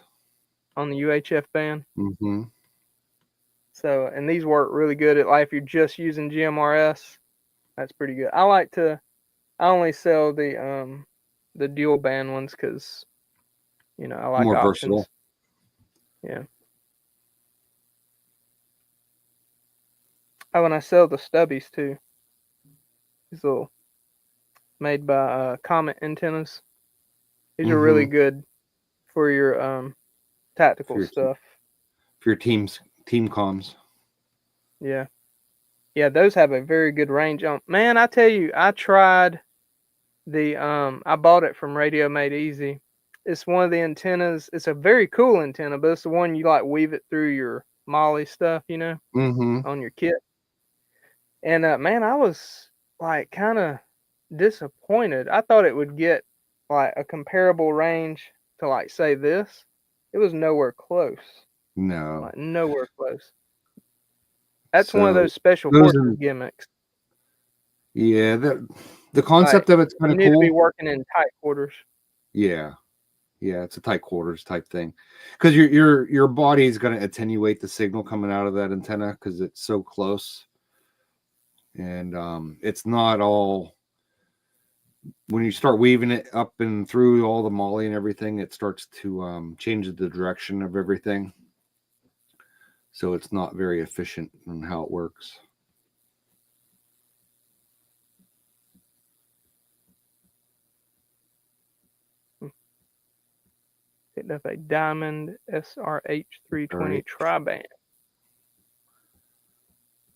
On the UHF band. Mm-hmm. So, and these work really good at like if you're just using GMRS, that's pretty good. I only sell the dual band ones because I like more options. versatile. Yeah. Oh, and I sell the stubbies too. These little made by Comet antennas. These are really good for your tactical stuff. For your team comms. Yeah. Yeah, those have a very good range on. Man, I tell you, I tried I bought it from Radio Made Easy. It's one of the antennas. It's a very cool antenna, but it's the one you like weave it through your Molly stuff, on your kit. And man, I was like kind of disappointed. I thought it would get like a comparable range to like say this. It was nowhere close. No. Like nowhere close. That's one of So those special forces gimmicks. Yeah, the concept of it's kind of cool. You need to be working in tight quarters. Yeah, it's a tight quarters type thing, because your body's going to attenuate the signal coming out of that antenna because it's so close, and it's not all. When you start weaving it up and through all the Molly and everything, it starts to change the direction of everything. So it's not very efficient in how it works. Picked up a Diamond SRH320 tri-band.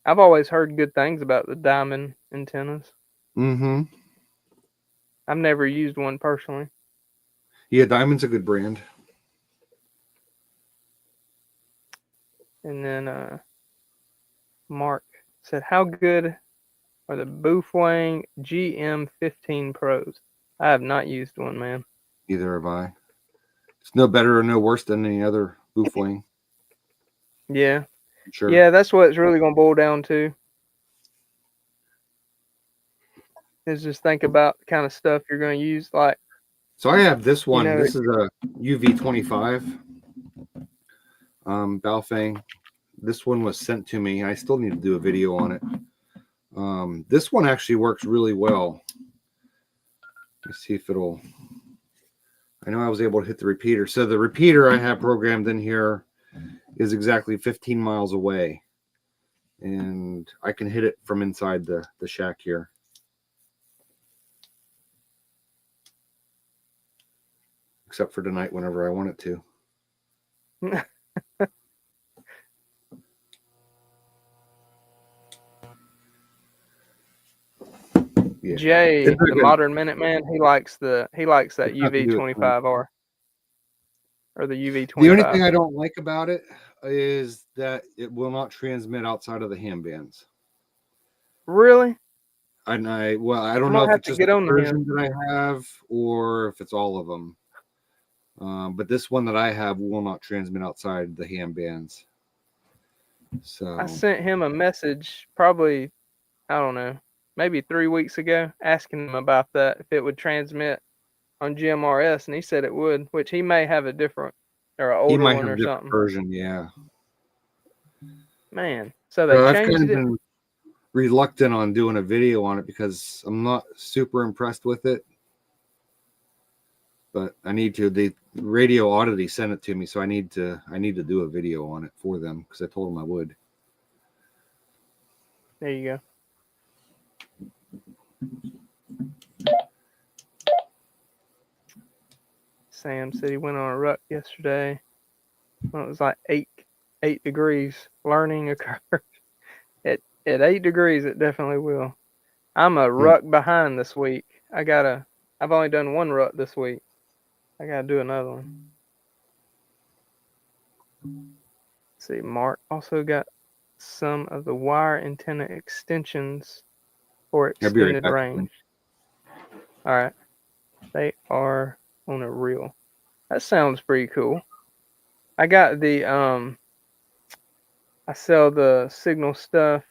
I've always heard good things about the Diamond antennas. Mm-hmm. I've never used one personally. Yeah, Diamond's a good brand. And then Mark said, how good are the Boofwang GM15 Pros? I have not used one, man. Either have I. It's no better or no worse than any other Boofwang. Yeah. Sure. Yeah, that's what it's really going to boil down to. Is just think about the kind of stuff you're going to use. Like, so I have this one. This is a UV25 Baofeng. This one was sent to me. I still need to do a video on it. This one actually works really well. Let's see if it'll. I know I was able to hit the repeater. So the repeater I have programmed in here is exactly 15 miles away, and I can hit it from inside the shack here. Except for tonight, whenever I want it to. Yeah. Jay, the modern Minuteman, he likes that UV25R or the UV25. The only thing I don't like about it is that it will not transmit outside of the ham bands. Really? And I don't know if it's just the version that I have or if it's all of them. But this one that I have will not transmit outside the ham bands. So I sent him a message probably, I don't know, maybe 3 weeks ago, asking him about that, if it would transmit on GMRS, and he said it would, which he may have a different or an older one or something. Version, yeah. Man, so they changed I've kind of it. been reluctant on doing a video on it because I'm not super impressed with it. But I need to. The Radio Oddity sent it to me, so I need to do a video on it for them because I told them I would. There you go. Sam said he went on a ruck yesterday. Well, it was like 8 degrees. Learning occurred. At 8 degrees, it definitely will. I'm a ruck behind this week. I've only done one ruck this week. I gotta do another one. Let's see, Mark also got some of the wire antenna extensions for extended range. All right. They are on a reel. That sounds pretty cool. I got the I sell the signal stuff.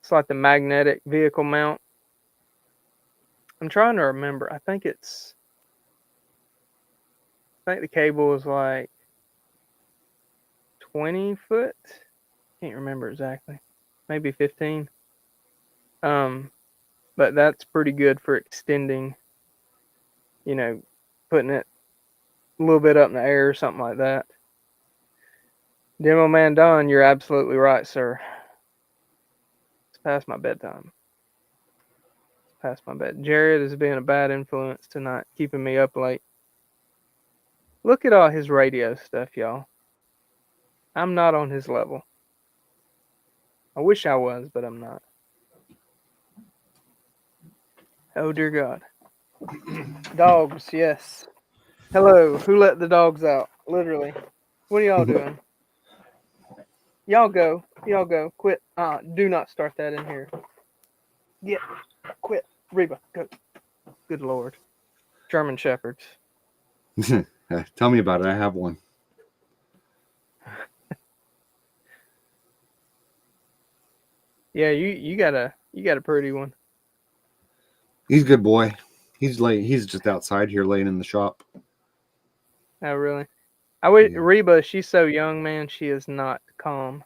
It's like the magnetic vehicle mount. I'm trying to remember. I think the cable is like 20 foot. Can't remember exactly. Maybe 15. But that's pretty good for extending, putting it a little bit up in the air or something like that. Demo Man Don, you're absolutely right, sir. past my bedtime. Past my bed. Jared is being a bad influence tonight, keeping me up late. Look at all his radio stuff, y'all. I'm not on his level. I wish I was, but I'm not. Oh dear God. Dogs, yes. Hello. Who let the dogs out? Literally. What are y'all doing? Y'all go. Y'all go. Quit. Do not start that in here. Yeah. Quit. Reba, go. Good Lord. German Shepherds. Tell me about it. I have one. Yeah, you got a pretty one. He's a good boy. He's just outside here laying in the shop. Oh really? I wish Yeah. Reba, she's so young, man, she is not calm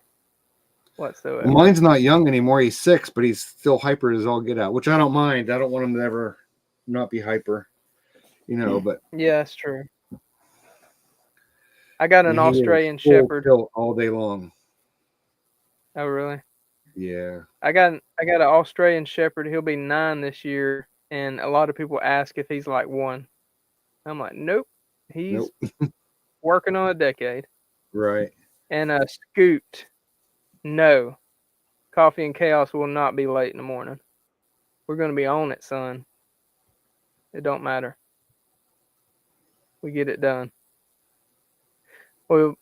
whatsoever. Mine's not young anymore. He's 6, but he's still hyper as all get out, which I don't mind. I don't want him to ever not be hyper, but Yeah, that's true. I got an he is Australian full Shepherd. tilt all day long. Oh really? Yeah. I got an Australian Shepherd. He'll be 9 this year, and a lot of people ask if he's like 1. I'm like, nope. He's Nope. working on a decade. Right. And Scoot, no. Coffee and Chaos will not be late in the morning. We're gonna be on it, son. It don't matter. We get it done. Well,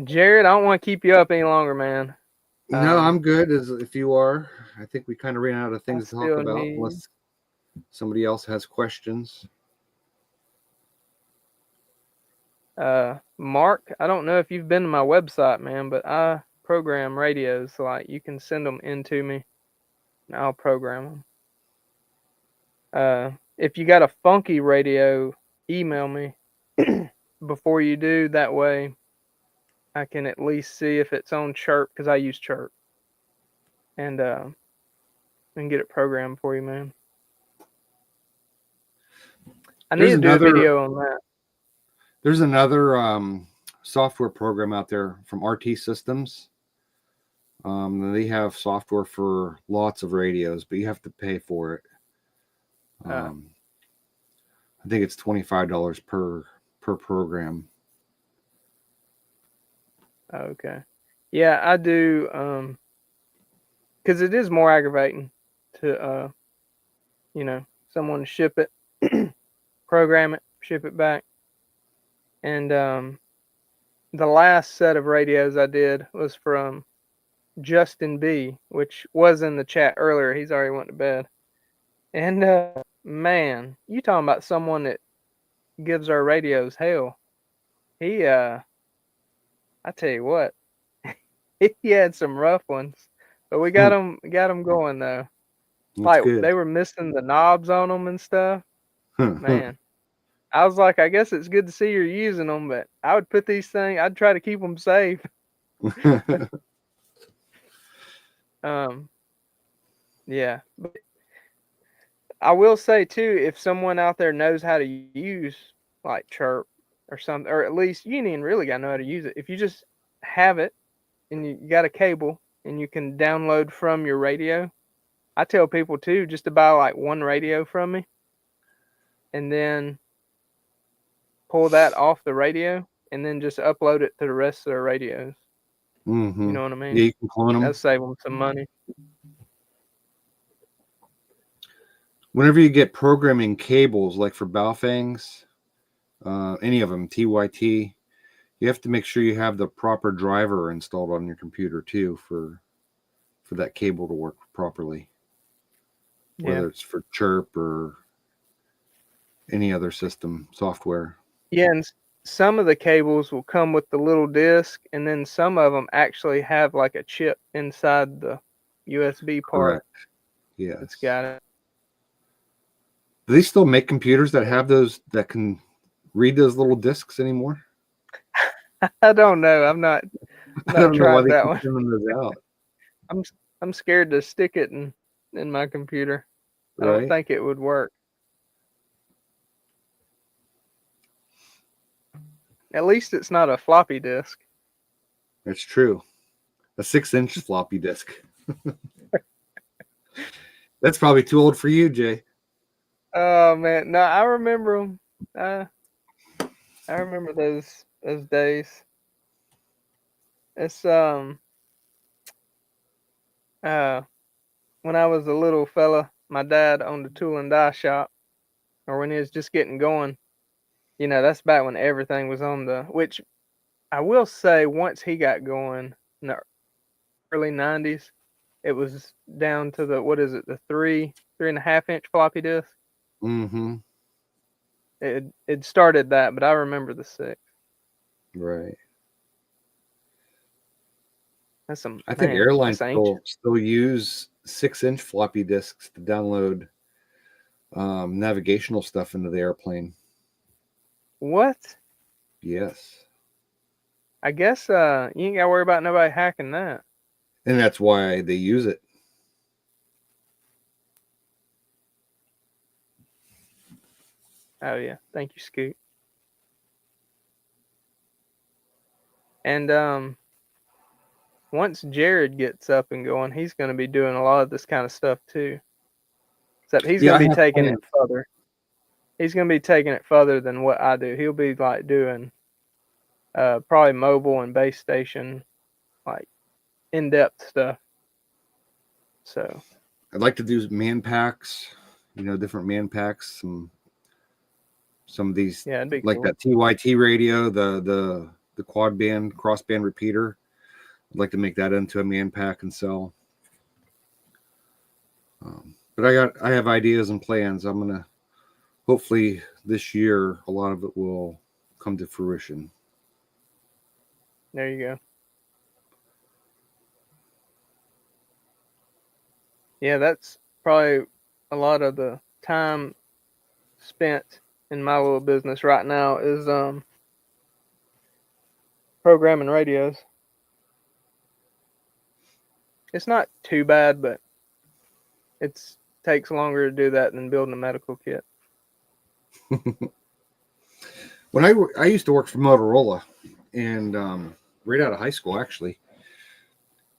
Jared, I don't want to keep you up any longer, man. No, I'm good. As if you are, I think we kind of ran out of I things to talk still about, need. unless somebody else has questions. Mark, I don't know if you've been to my website, man, but I program radios. So like you can send them in to me, and I'll program them. If you got a funky radio, email me before you do. That way, I can at least see if it's on Chirp because I use Chirp, and get it programmed for you, man. I need to do a video on that. There's another software program out there from RT Systems. They have software for lots of radios, but you have to pay for it. I think it's $25 per program. Okay. Yeah, I do. Because it is more aggravating to, someone ship it, program it, ship it back. And the last set of radios I did was from Justin B, which was in the chat earlier. He's already went to bed. And man, you talking about someone that gives our radios hell. He I tell you what, he had some rough ones, but we got him going though. That's like good. They were missing the knobs on them and stuff. Man, I was like, I guess it's good to see you're using them, but I would put these things. I'd try to keep them safe. Yeah. But I will say too, if someone out there knows how to use like Chirp or something, or at least you ain't even really gotta know how to use it. If you just have it and you got a cable and you can download from your radio, I tell people too just to buy like one radio from me and then pull that off the radio and then just upload it to the rest of their radios. Mm-hmm. You know what I mean? Yeah, you can clone them. That'll save them some money. Whenever you get programming cables, like for Baofangs, any of them, TYT, you have to make sure you have the proper driver installed on your computer too for that cable to work properly. Whether it's for Chirp or any other system software. Yeah, and some of the cables will come with the little disc, and then some of them actually have like a chip inside the USB part. Correct. Yeah. It's got it. Do they still make computers that have those that can read those little discs anymore? I don't know. I've not I don't know why tried they that keep one. sending those out. I'm scared to stick it in my computer. Right? I don't think it would work. At least it's not a floppy disk. That's true. A 6-inch floppy disk. That's probably too old for you, Jay. Oh man, no, I remember them. I remember those days. It's uh when I was a little fella, my dad owned a tool and die shop, or when he was just getting going. That's back when everything was on which I will say once he got going in the early 90s, it was down to what is it, the 3.5 inch floppy disk. Mm-hmm. It started that, but I remember the 6. Right. That's some, I think man, airlines that's ancient. still use 6-inch floppy disks to download navigational stuff into the airplane. What? Yes. I guess you ain't gotta worry about nobody hacking that. And that's why they use it. Oh yeah, thank you, Scoot. And once Jared gets up and going, he's gonna be doing a lot of this kind of stuff too. Except he's Yeah, gonna I be have taking plans. it further. He's gonna be taking it further than what I do. He'll be like doing probably mobile and base station, like in-depth stuff. So I'd like to do man packs, different man packs, some of these, yeah, it'd be like cool. that TYT radio, the quad band cross band repeater. I'd like to make that into a man pack and sell. But I have ideas and plans. I'm gonna, hopefully this year a lot of it will come to fruition. There you go. Yeah, that's probably a lot of the time spent in my little business right now is programming radios. It's not too bad, but it takes longer to do that than building a medical kit. When I used to work for Motorola, and right out of high school actually,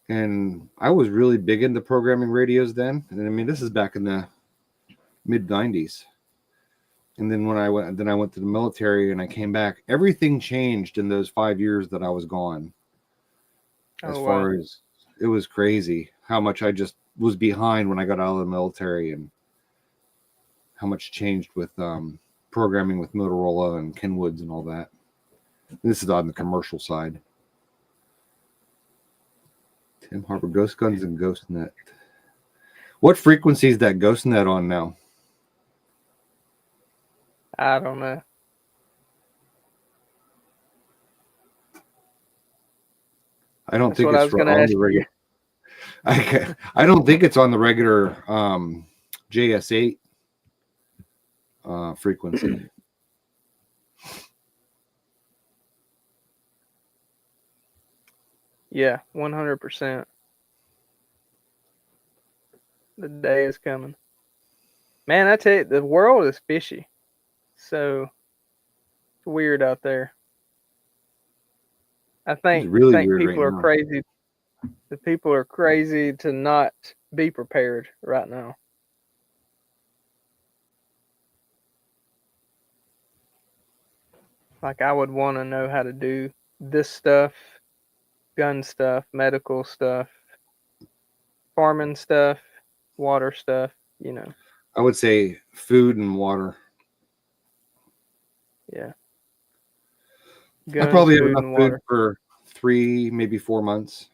and I was really big into programming radios then. And I mean, this is back in the mid '90s. And then when I went to the military and I came back, everything changed in those 5 years that I was gone. As Oh wow. far as, it was crazy how much I just was behind when I got out of the military, and how much changed with programming with Motorola and Kenwoods and all that. This is on the commercial side. Tim Harper, Ghost Guns and GhostNet. What frequency is that GhostNet on now? I don't know. I don't That's think what I it's was gonna on ask the you. regular. I don't think it's on the regular JS8 frequency. Yeah, 100%. The day is coming. Man, I tell you, the world is fishy. So it's weird out there. I It's think really think weird right people are now. crazy. The people are crazy to not be prepared right now. Like I would want to know how to do this stuff, gun stuff, medical stuff, farming stuff, water stuff. I would say food and water. Yeah. I Guns, probably have food, enough and food water. for 3, maybe 4 months.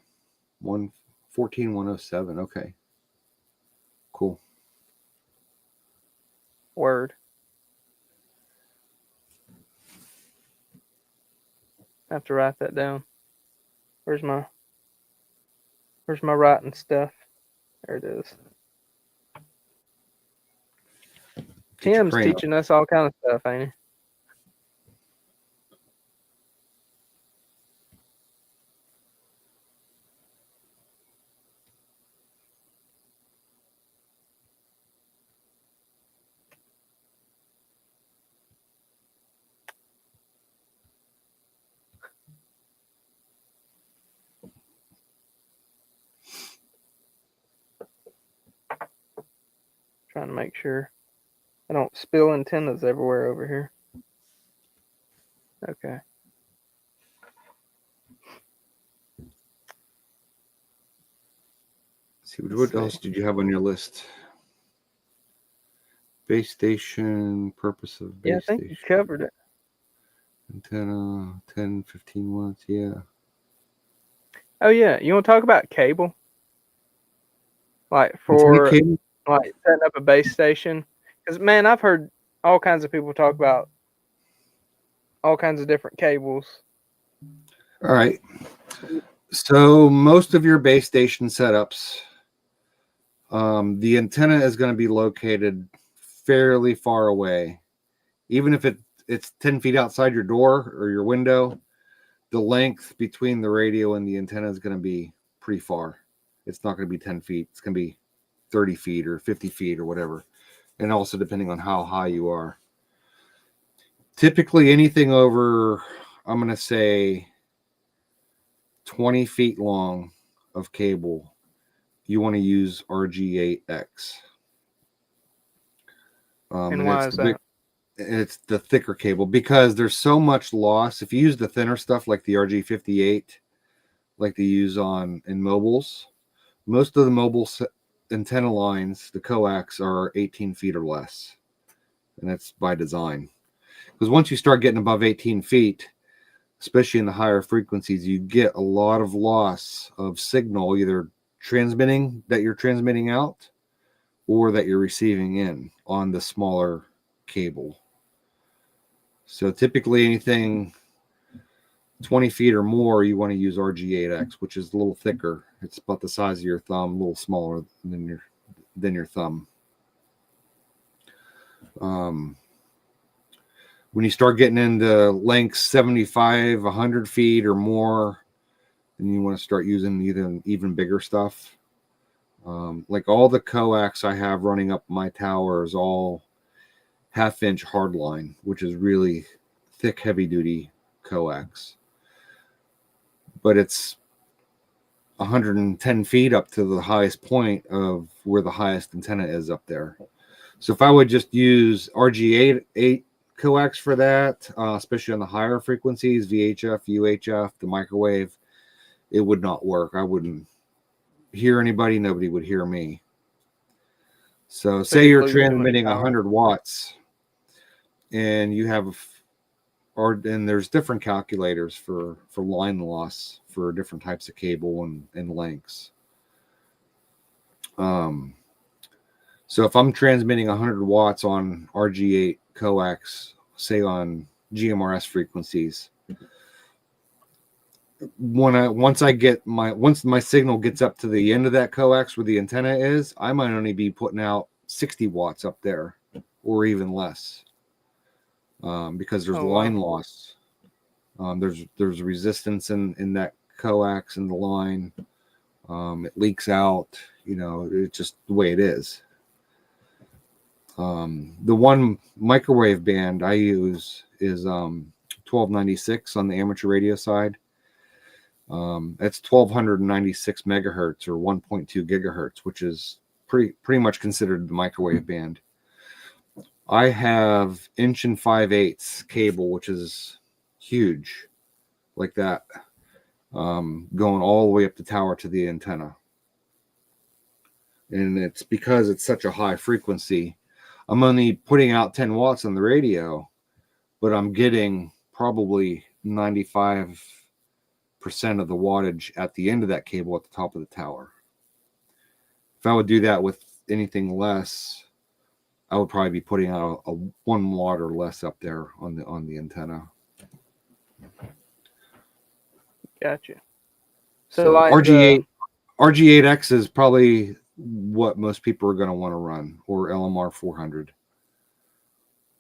114,107. Okay. Cool. Word. I have to write that down. Where's my writing stuff? There it is. Get your Tim's crayon. teaching us all kind of stuff, ain't he? trying to make sure I don't spill antennas everywhere over here. Okay. See, what else did you have on your list? Base station, purpose of base I think station. you covered it. Antenna, 10, 15 watts, yeah. Oh yeah, you want to talk about cable? Like Antenna cable? like setting up a base station? Because man, I've heard all kinds of people talk about all kinds of different cables. All right. So most of your base station setups, the antenna is going to be located fairly far away. Even if it's 10 feet outside your door or your window, the length between the radio and the antenna is going to be pretty far. It's not going to be 10 feet. It's going to be 30 feet or 50 feet or whatever. And also depending on how high you are. Typically anything over, I'm going to say 20 feet long of cable, you want to use RG8X. And why is that? It's the thicker cable because there's so much loss. If you use the thinner stuff like the RG58, like they use in mobiles, most of the mobile antenna lines, the coax, are 18 feet or less. And that's by design. Because once you start getting above 18 feet, especially in the higher frequencies, you get a lot of loss of signal, either you're transmitting out or that you're receiving in on the smaller cable. So typically anything 20 feet or more, you want to use RG8X, which is a little thicker. It's about the size of your thumb, a little smaller than your thumb. When you start getting into lengths 75, 100 feet or more, then you want to start using even bigger stuff. Like all the coax I have running up my tower is all 1/2-inch hardline, which is really thick, heavy-duty coax. But it's 110 feet up to the highest point of where the highest antenna is up there. So if I would just use RG8 coax for that, especially on the higher frequencies, VHF, UHF, the microwave, it would not work. I wouldn't hear anybody. Nobody would hear me. So say you're transmitting 100 watts and you have, and there's different calculators for line loss for different types of cable and lengths. So if I'm transmitting 100 watts on RG8 coax, say on GMRS frequencies, once my signal gets up to the end of that coax where the antenna is, I might only be putting out 60 watts up there or even less, because there's line loss. There's resistance in that coax in the line. It leaks out. It's just the way it is. The one microwave band I use is 1296 on the amateur radio side. That's 1296 megahertz or 1.2 gigahertz, which is pretty much considered the microwave band. I have 1 5/8" cable, which is huge, like that, going all the way up the tower to the antenna. And it's because it's such a high frequency. I'm only putting out 10 watts on the radio, but I'm getting probably 95% of the wattage at the end of that cable at the top of the tower. If I would do that with anything less, I would probably be putting out a 1 watt or less up there on the antenna. Gotcha. So like RG8X is probably what most people are going to want to run, or LMR 400.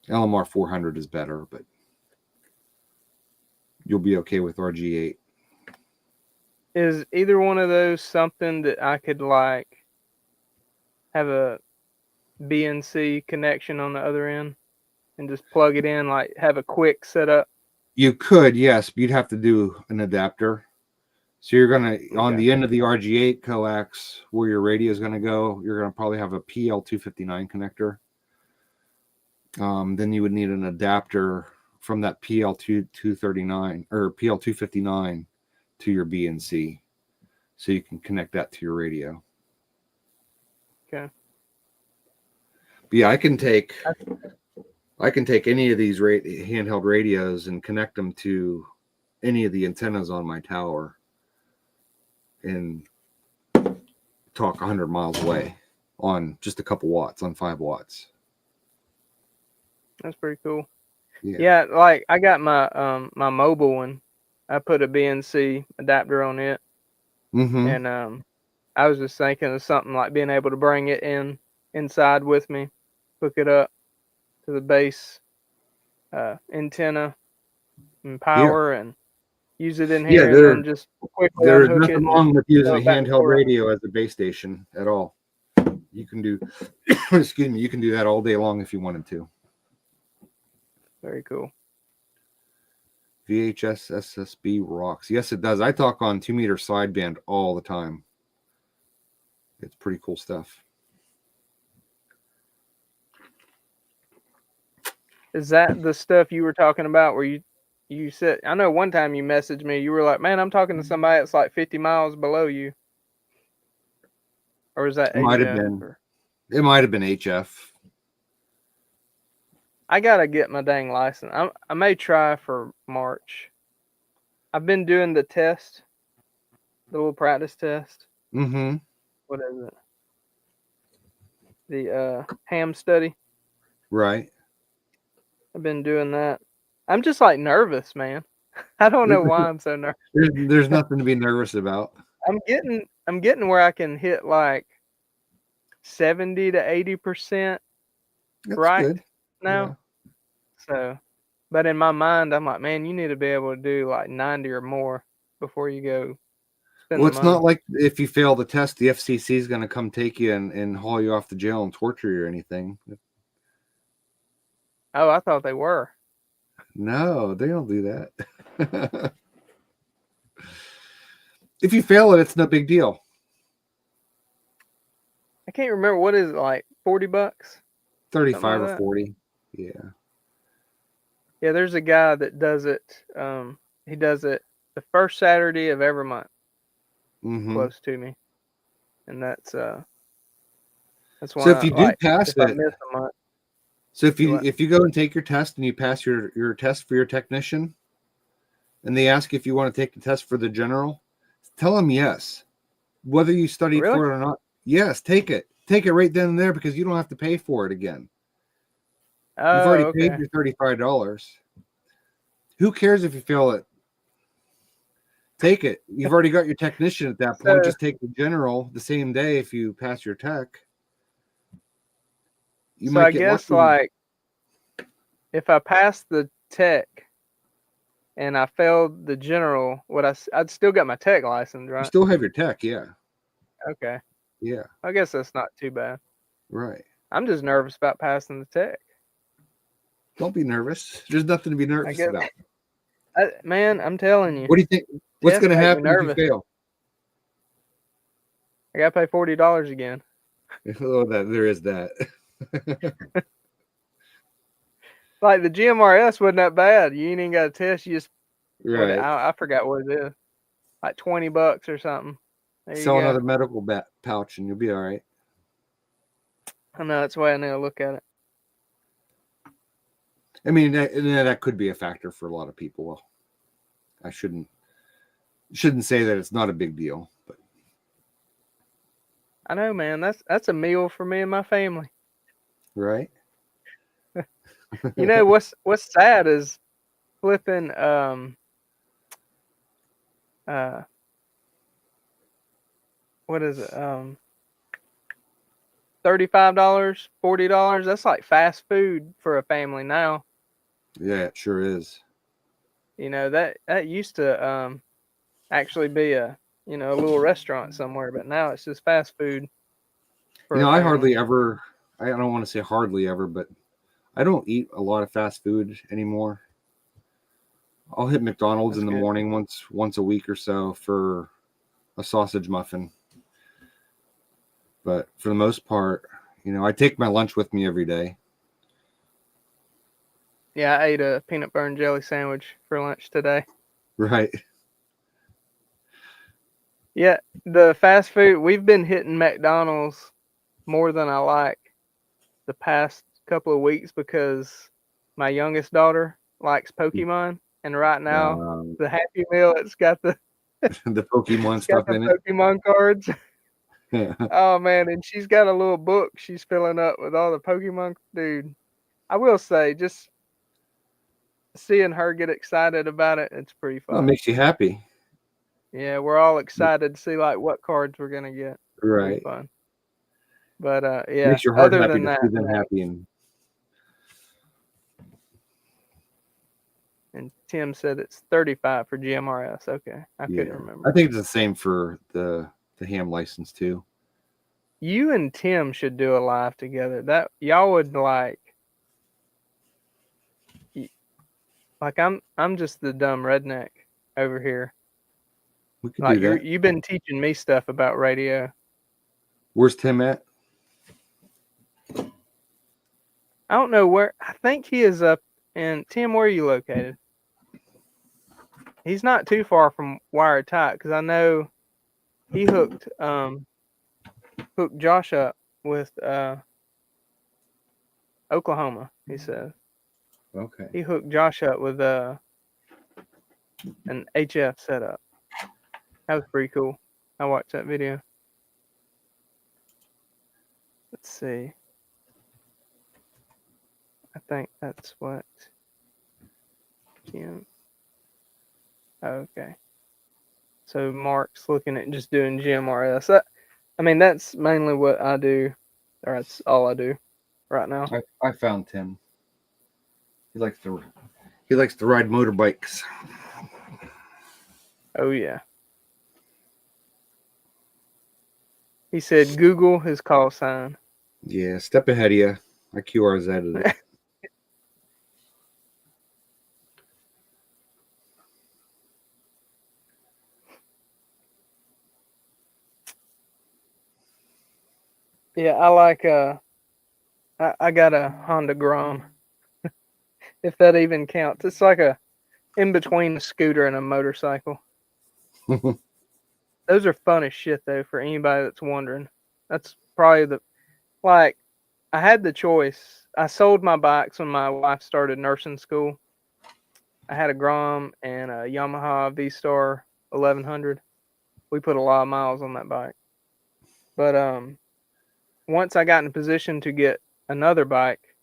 LMR 400 is better, but you'll be okay with RG8. Is either one of those something that I could like have a BNC connection on the other end and just plug it in, like have a quick setup? You could, yes, but you'd have to do an adapter. So you're gonna on Okay. the end of the RG8 coax where your radio is gonna go. You're gonna probably have a PL259 connector. Then you would need an adapter from that PL239 or PL259 to your BNC, so you can connect that to your radio. Okay. But yeah, I can take any of these handheld radios and connect them to any of the antennas on my tower and talk 100 miles away on just a couple watts, on 5 watts. That's pretty cool. Yeah. Yeah, like I got my my mobile one. I put a BNC adapter on it, Mm-hmm. and I was just thinking of something like being able to bring it inside with me, hook it up to the base antenna and power, and use it in here, and then just quickly There's unhook it nothing and wrong with using throw a it back and handheld forth. radio as a base station at all. You can do, excuse me, you can do that all day long if you wanted to. Very cool. VHS SSB rocks. Yes, it does. I talk on 2-meter sideband all the time. It's pretty cool stuff. Is that the stuff you were talking about where you said, I know one time you messaged me, you were like, man, I'm talking to somebody that's like 50 miles below you. Or is that It might have HF? been. Or... It might have been HF. I gotta get my dang license. I may try for March. I've been doing the test, the little practice test. Mm-hmm. What is it? The ham study. Right. I've been doing that. I'm just like nervous, man. I don't know why I'm so nervous. There's nothing to be nervous about. I'm getting where I can hit like 70 to 80% That's right good. now. Yeah. So, but in my mind, I'm like, man, you need to be able to do like 90 or more before you go spend Well, the it's money. not like if you fail the test, the FCC is going to come take you and haul you off to jail and torture you or anything. Oh, I thought they were. No, they don't do that. If you fail it, it's no big deal. I can't remember, what is it, like $40? 35 like or that? 40. Yeah. Yeah, there's a guy that does it. He does it the first Saturday of every month, Mm-hmm. close to me, and that's why. So if you do like, pass if I it, miss a month, so if do what? you go and take your test and you pass your test for your technician, and they ask if you want to take the test for the general, tell them yes. Whether you studied Really? for it or not, yes, take it. Take it right then and there because you don't have to pay for it again. Oh, You've already okay. paid your $35. Who cares if you fail it? Take it. You've already got your technician at that point. So- Just take the general the same day if you pass your tech. You So might I get guess lucky. like if I passed the tech and I failed the general, I'd still got my tech license, You right? still have your tech, yeah. Okay. Yeah, I guess that's not too bad. right. I'm just nervous about passing the tech. Don't be nervous. There's nothing to be nervous guess- about. Man, I'm telling you. What do you think? What's Tests going to make me happen if you nervous. fail? I gotta pay $40 again. Oh, there is that. Like the GMRS wasn't that bad. You ain't even got a test. You just Right. I forgot what it is. Like $20 or something. There you Sell go. another medical pouch and you'll be all right. I know, that's the way I need to look at it. I mean, that could be a factor for a lot of people. Well, I shouldn't say that it's not a big deal, but I know, man. That's a meal for me and my family. right. You know what's sad is flipping what is it? $35, $40. That's like fast food for a family now. Yeah, it sure is. You know, that used to actually be a little restaurant somewhere, but now it's just fast food. You know, I hardly ever. I don't want to say hardly ever, but I don't eat a lot of fast food anymore. I'll hit McDonald's in the morning once a week or so for a sausage muffin. But for the most part, I take my lunch with me every day. Yeah, I ate a peanut butter and jelly sandwich for lunch today. Right. Yeah, the fast food, we've been hitting McDonald's more than I like the past couple of weeks because my youngest daughter likes Pokemon, and right now the Happy Meal, it's got the The Pokemon it's got stuff the in it. Pokemon cards. Yeah. Oh man, and she's got a little book she's filling up with all the Pokemon. Dude, I will say, just seeing her get excited about it, it's pretty Well, it fun. makes you happy. Yeah, we're all excited to see like what cards we're gonna get. It'll be Right. fun. But yeah, Makes your heart other happy than to that, see them happy. and Tim said it's 35 for GMRS. Okay, I couldn't I remember. think it's the same for the ham license too. You and Tim should do a live together. That y'all would like. Like I'm just the dumb redneck over here. We could Like do that. you've been teaching me stuff about radio. Where's Tim at? I don't know where. I think he is up in Tim. Where are you located? He's not too far from Wired Tight because I know he hooked Josh up with Oklahoma. He says Okay. he hooked Josh up with an HF setup. That was pretty cool. I watched that video. Let's see. I think that's what Jim. Okay. So Mark's looking at just doing GMRS. I mean, that's mainly what I do, or that's all I do right now. I found Tim. He likes to ride motorbikes. Oh yeah. He said Google his call sign. Yeah, step ahead of you. I QRZ'd it. Yeah, I like I got a Honda Grom. If that even counts. It's like a in between a scooter and a motorcycle. Those are fun as shit though for anybody that's wondering. That's probably I had the choice. I sold my bikes when my wife started nursing school. I had a Grom and a Yamaha V-Star 1100. We put a lot of miles on that bike. But once I got in a position to get another bike,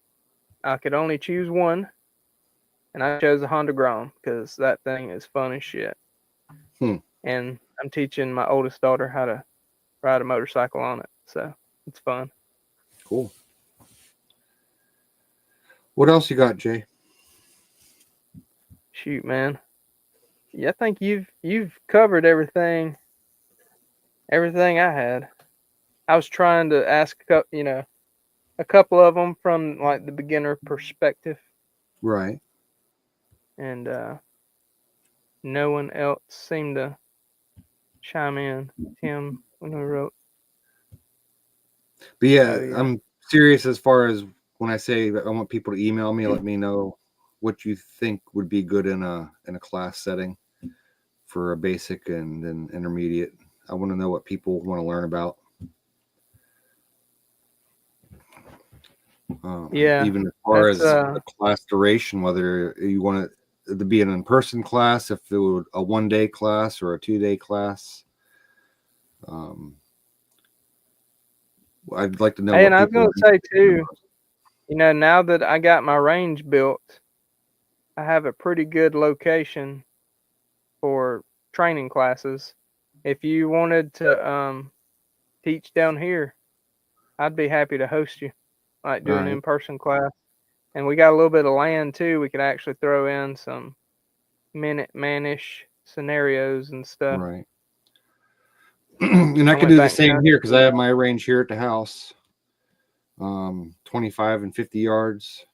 I could only choose one, and I chose a Honda Grom because that thing is fun as shit. And I'm teaching my oldest daughter how to ride a motorcycle on it, so it's fun. Cool. What else you got, Jay? Shoot, man. Yeah, I think you've covered everything I had. I was trying to ask a couple of them from like the beginner perspective, Right. and no one else seemed to chime in. Tim, when we wrote. But yeah, Oh, yeah. I'm serious as far as when I say that I want people to email me, let me know what you think would be good in a class setting for a basic and then intermediate. I want to know what people want to learn about. Yeah, even as far as that's the class duration, whether you want it to be an in-person class, if it would a 1-day class or a 2-day class. I'd like to know. Hey, what and I was people gonna say too, now that I got my range built, I have a pretty good location for training classes. If you wanted to teach down here, I'd be happy to host you, like do an Right. in-person class. And we got a little bit of land too. We could actually throw in some Minuteman-ish scenarios and stuff. Right. And I can do the same here because I have my range here at the house, 25 and 50 yards.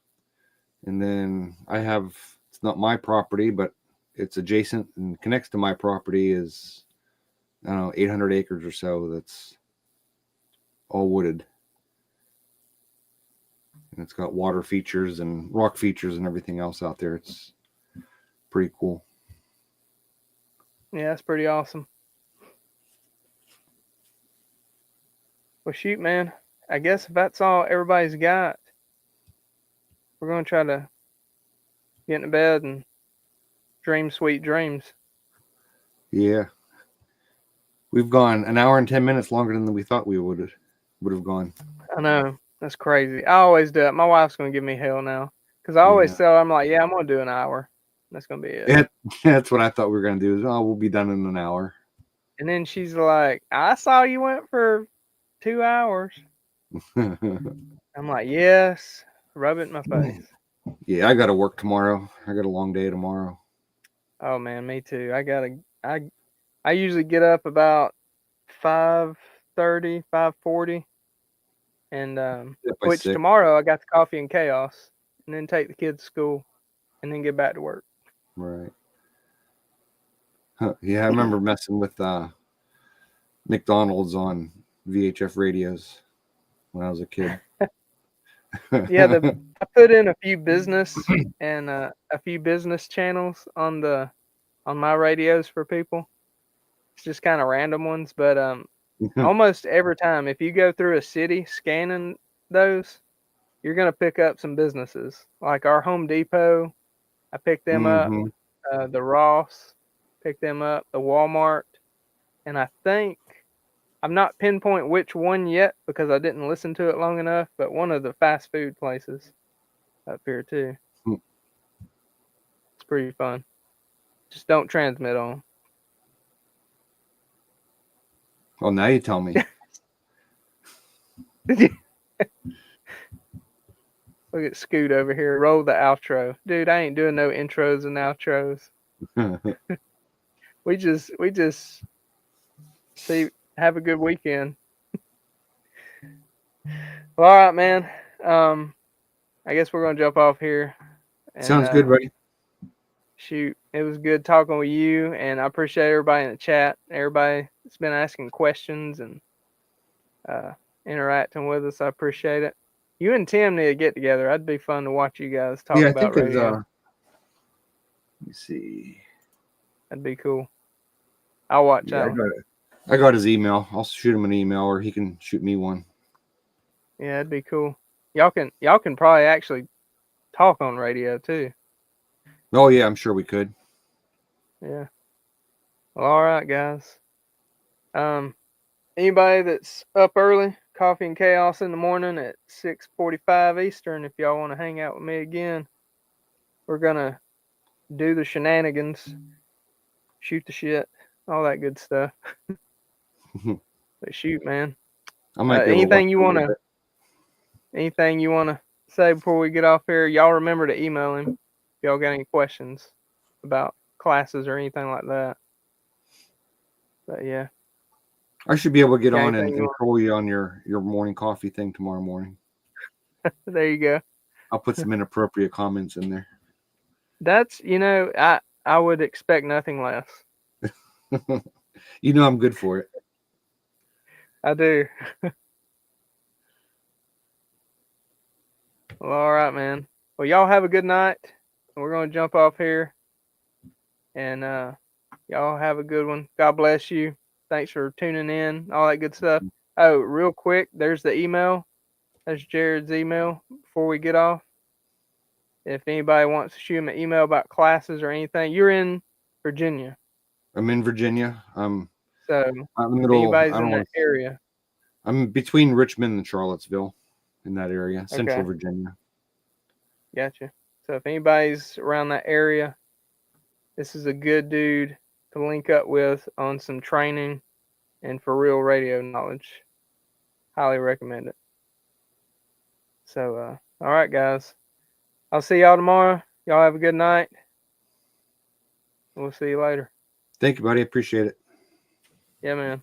And then I have, it's not my property, but it's adjacent and connects to my property is I don't know, 800 acres or so that's all wooded. And it's got water features and rock features and everything else out there. It's pretty cool. Yeah, that's pretty awesome. Well, shoot, man. I guess if that's all everybody's got, we're going to try to get into bed and dream sweet dreams. Yeah. We've gone an hour and 10 minutes longer than we thought we would have gone. I know. That's crazy. I always do it. My wife's going to give me hell now. Because I always tell her, I'm like, yeah, I'm going to do an hour. That's going to be it. That's what I thought we were going to do. Is, we'll be done in an hour. And then she's like, I saw you went for 2 hours. I'm like, yes. Rub it in my face. Yeah, I got to work tomorrow. I got a long day tomorrow. Oh, man, me too. I usually get up about 5:30, 5:40. And which 6. tomorrow I got the coffee and chaos. And then take the kids to school. And then get back to work. Right. Yeah, I remember messing with McDonald's on VHF radios when I was a kid. Yeah, I put in a few business and a few business channels on my radios for people. It's just kind of random ones, but almost every time if you go through a city scanning those, you're gonna pick up some businesses like our Home Depot. I picked them up. The Ross, picked them up. The Walmart, and I think I'm not pinpoint which one yet because I didn't listen to it long enough. But one of the fast food places up here too. It's pretty fun. Just don't transmit on. Well, now you tell me. Look at Scoot over here. Roll the outro. Dude, I ain't doing no intros and outros. We just see, have a good weekend. Well, all right, man. I guess we're gonna jump off here. And, Sounds good, buddy. Shoot, it was good talking with you, and I appreciate everybody in the chat. Everybody that's been asking questions and interacting with us. I appreciate it. You and Tim need to get together. That'd be fun to watch you guys talk about radio. Let me see. That'd be cool. I'll watch that. I got his email. I'll shoot him an email, or he can shoot me one. Yeah, that'd be cool. Y'all can probably actually talk on radio too. Oh yeah, I'm sure we could. Yeah. Well, all right, guys. Anybody that's up early, coffee and chaos in the morning at 6:45 Eastern. If y'all want to hang out with me again, we're gonna do the shenanigans, shoot the shit, all that good stuff. But shoot, man. I might anything you wanna say before we get off here? Y'all remember to email him if y'all got any questions about classes or anything like that. But yeah. I should be able to get on and troll you on your morning coffee thing tomorrow morning. There you go. I'll put some inappropriate comments in there. That's, I would expect nothing less. You know I'm good for it. I do. Well, all right, man. Well, y'all have a good night. We're going to jump off here. And y'all have a good one. God bless you. Thanks for tuning in. All that good stuff. Oh, real quick, there's the email. There's Jared's email before we get off. If anybody wants to shoot him an email about classes or anything, you're in Virginia. I'm in Virginia. So I'm in the middle. Anybody's in that area. I'm between Richmond and Charlottesville, in that area, Central Virginia. Gotcha. So if anybody's around that area, this is a good dude to link up with on some training and for real radio knowledge. Highly recommend it. So, all right, guys. I'll see y'all tomorrow. Y'all have a good night. We'll see you later. Thank you, buddy. Appreciate it. Yeah, man.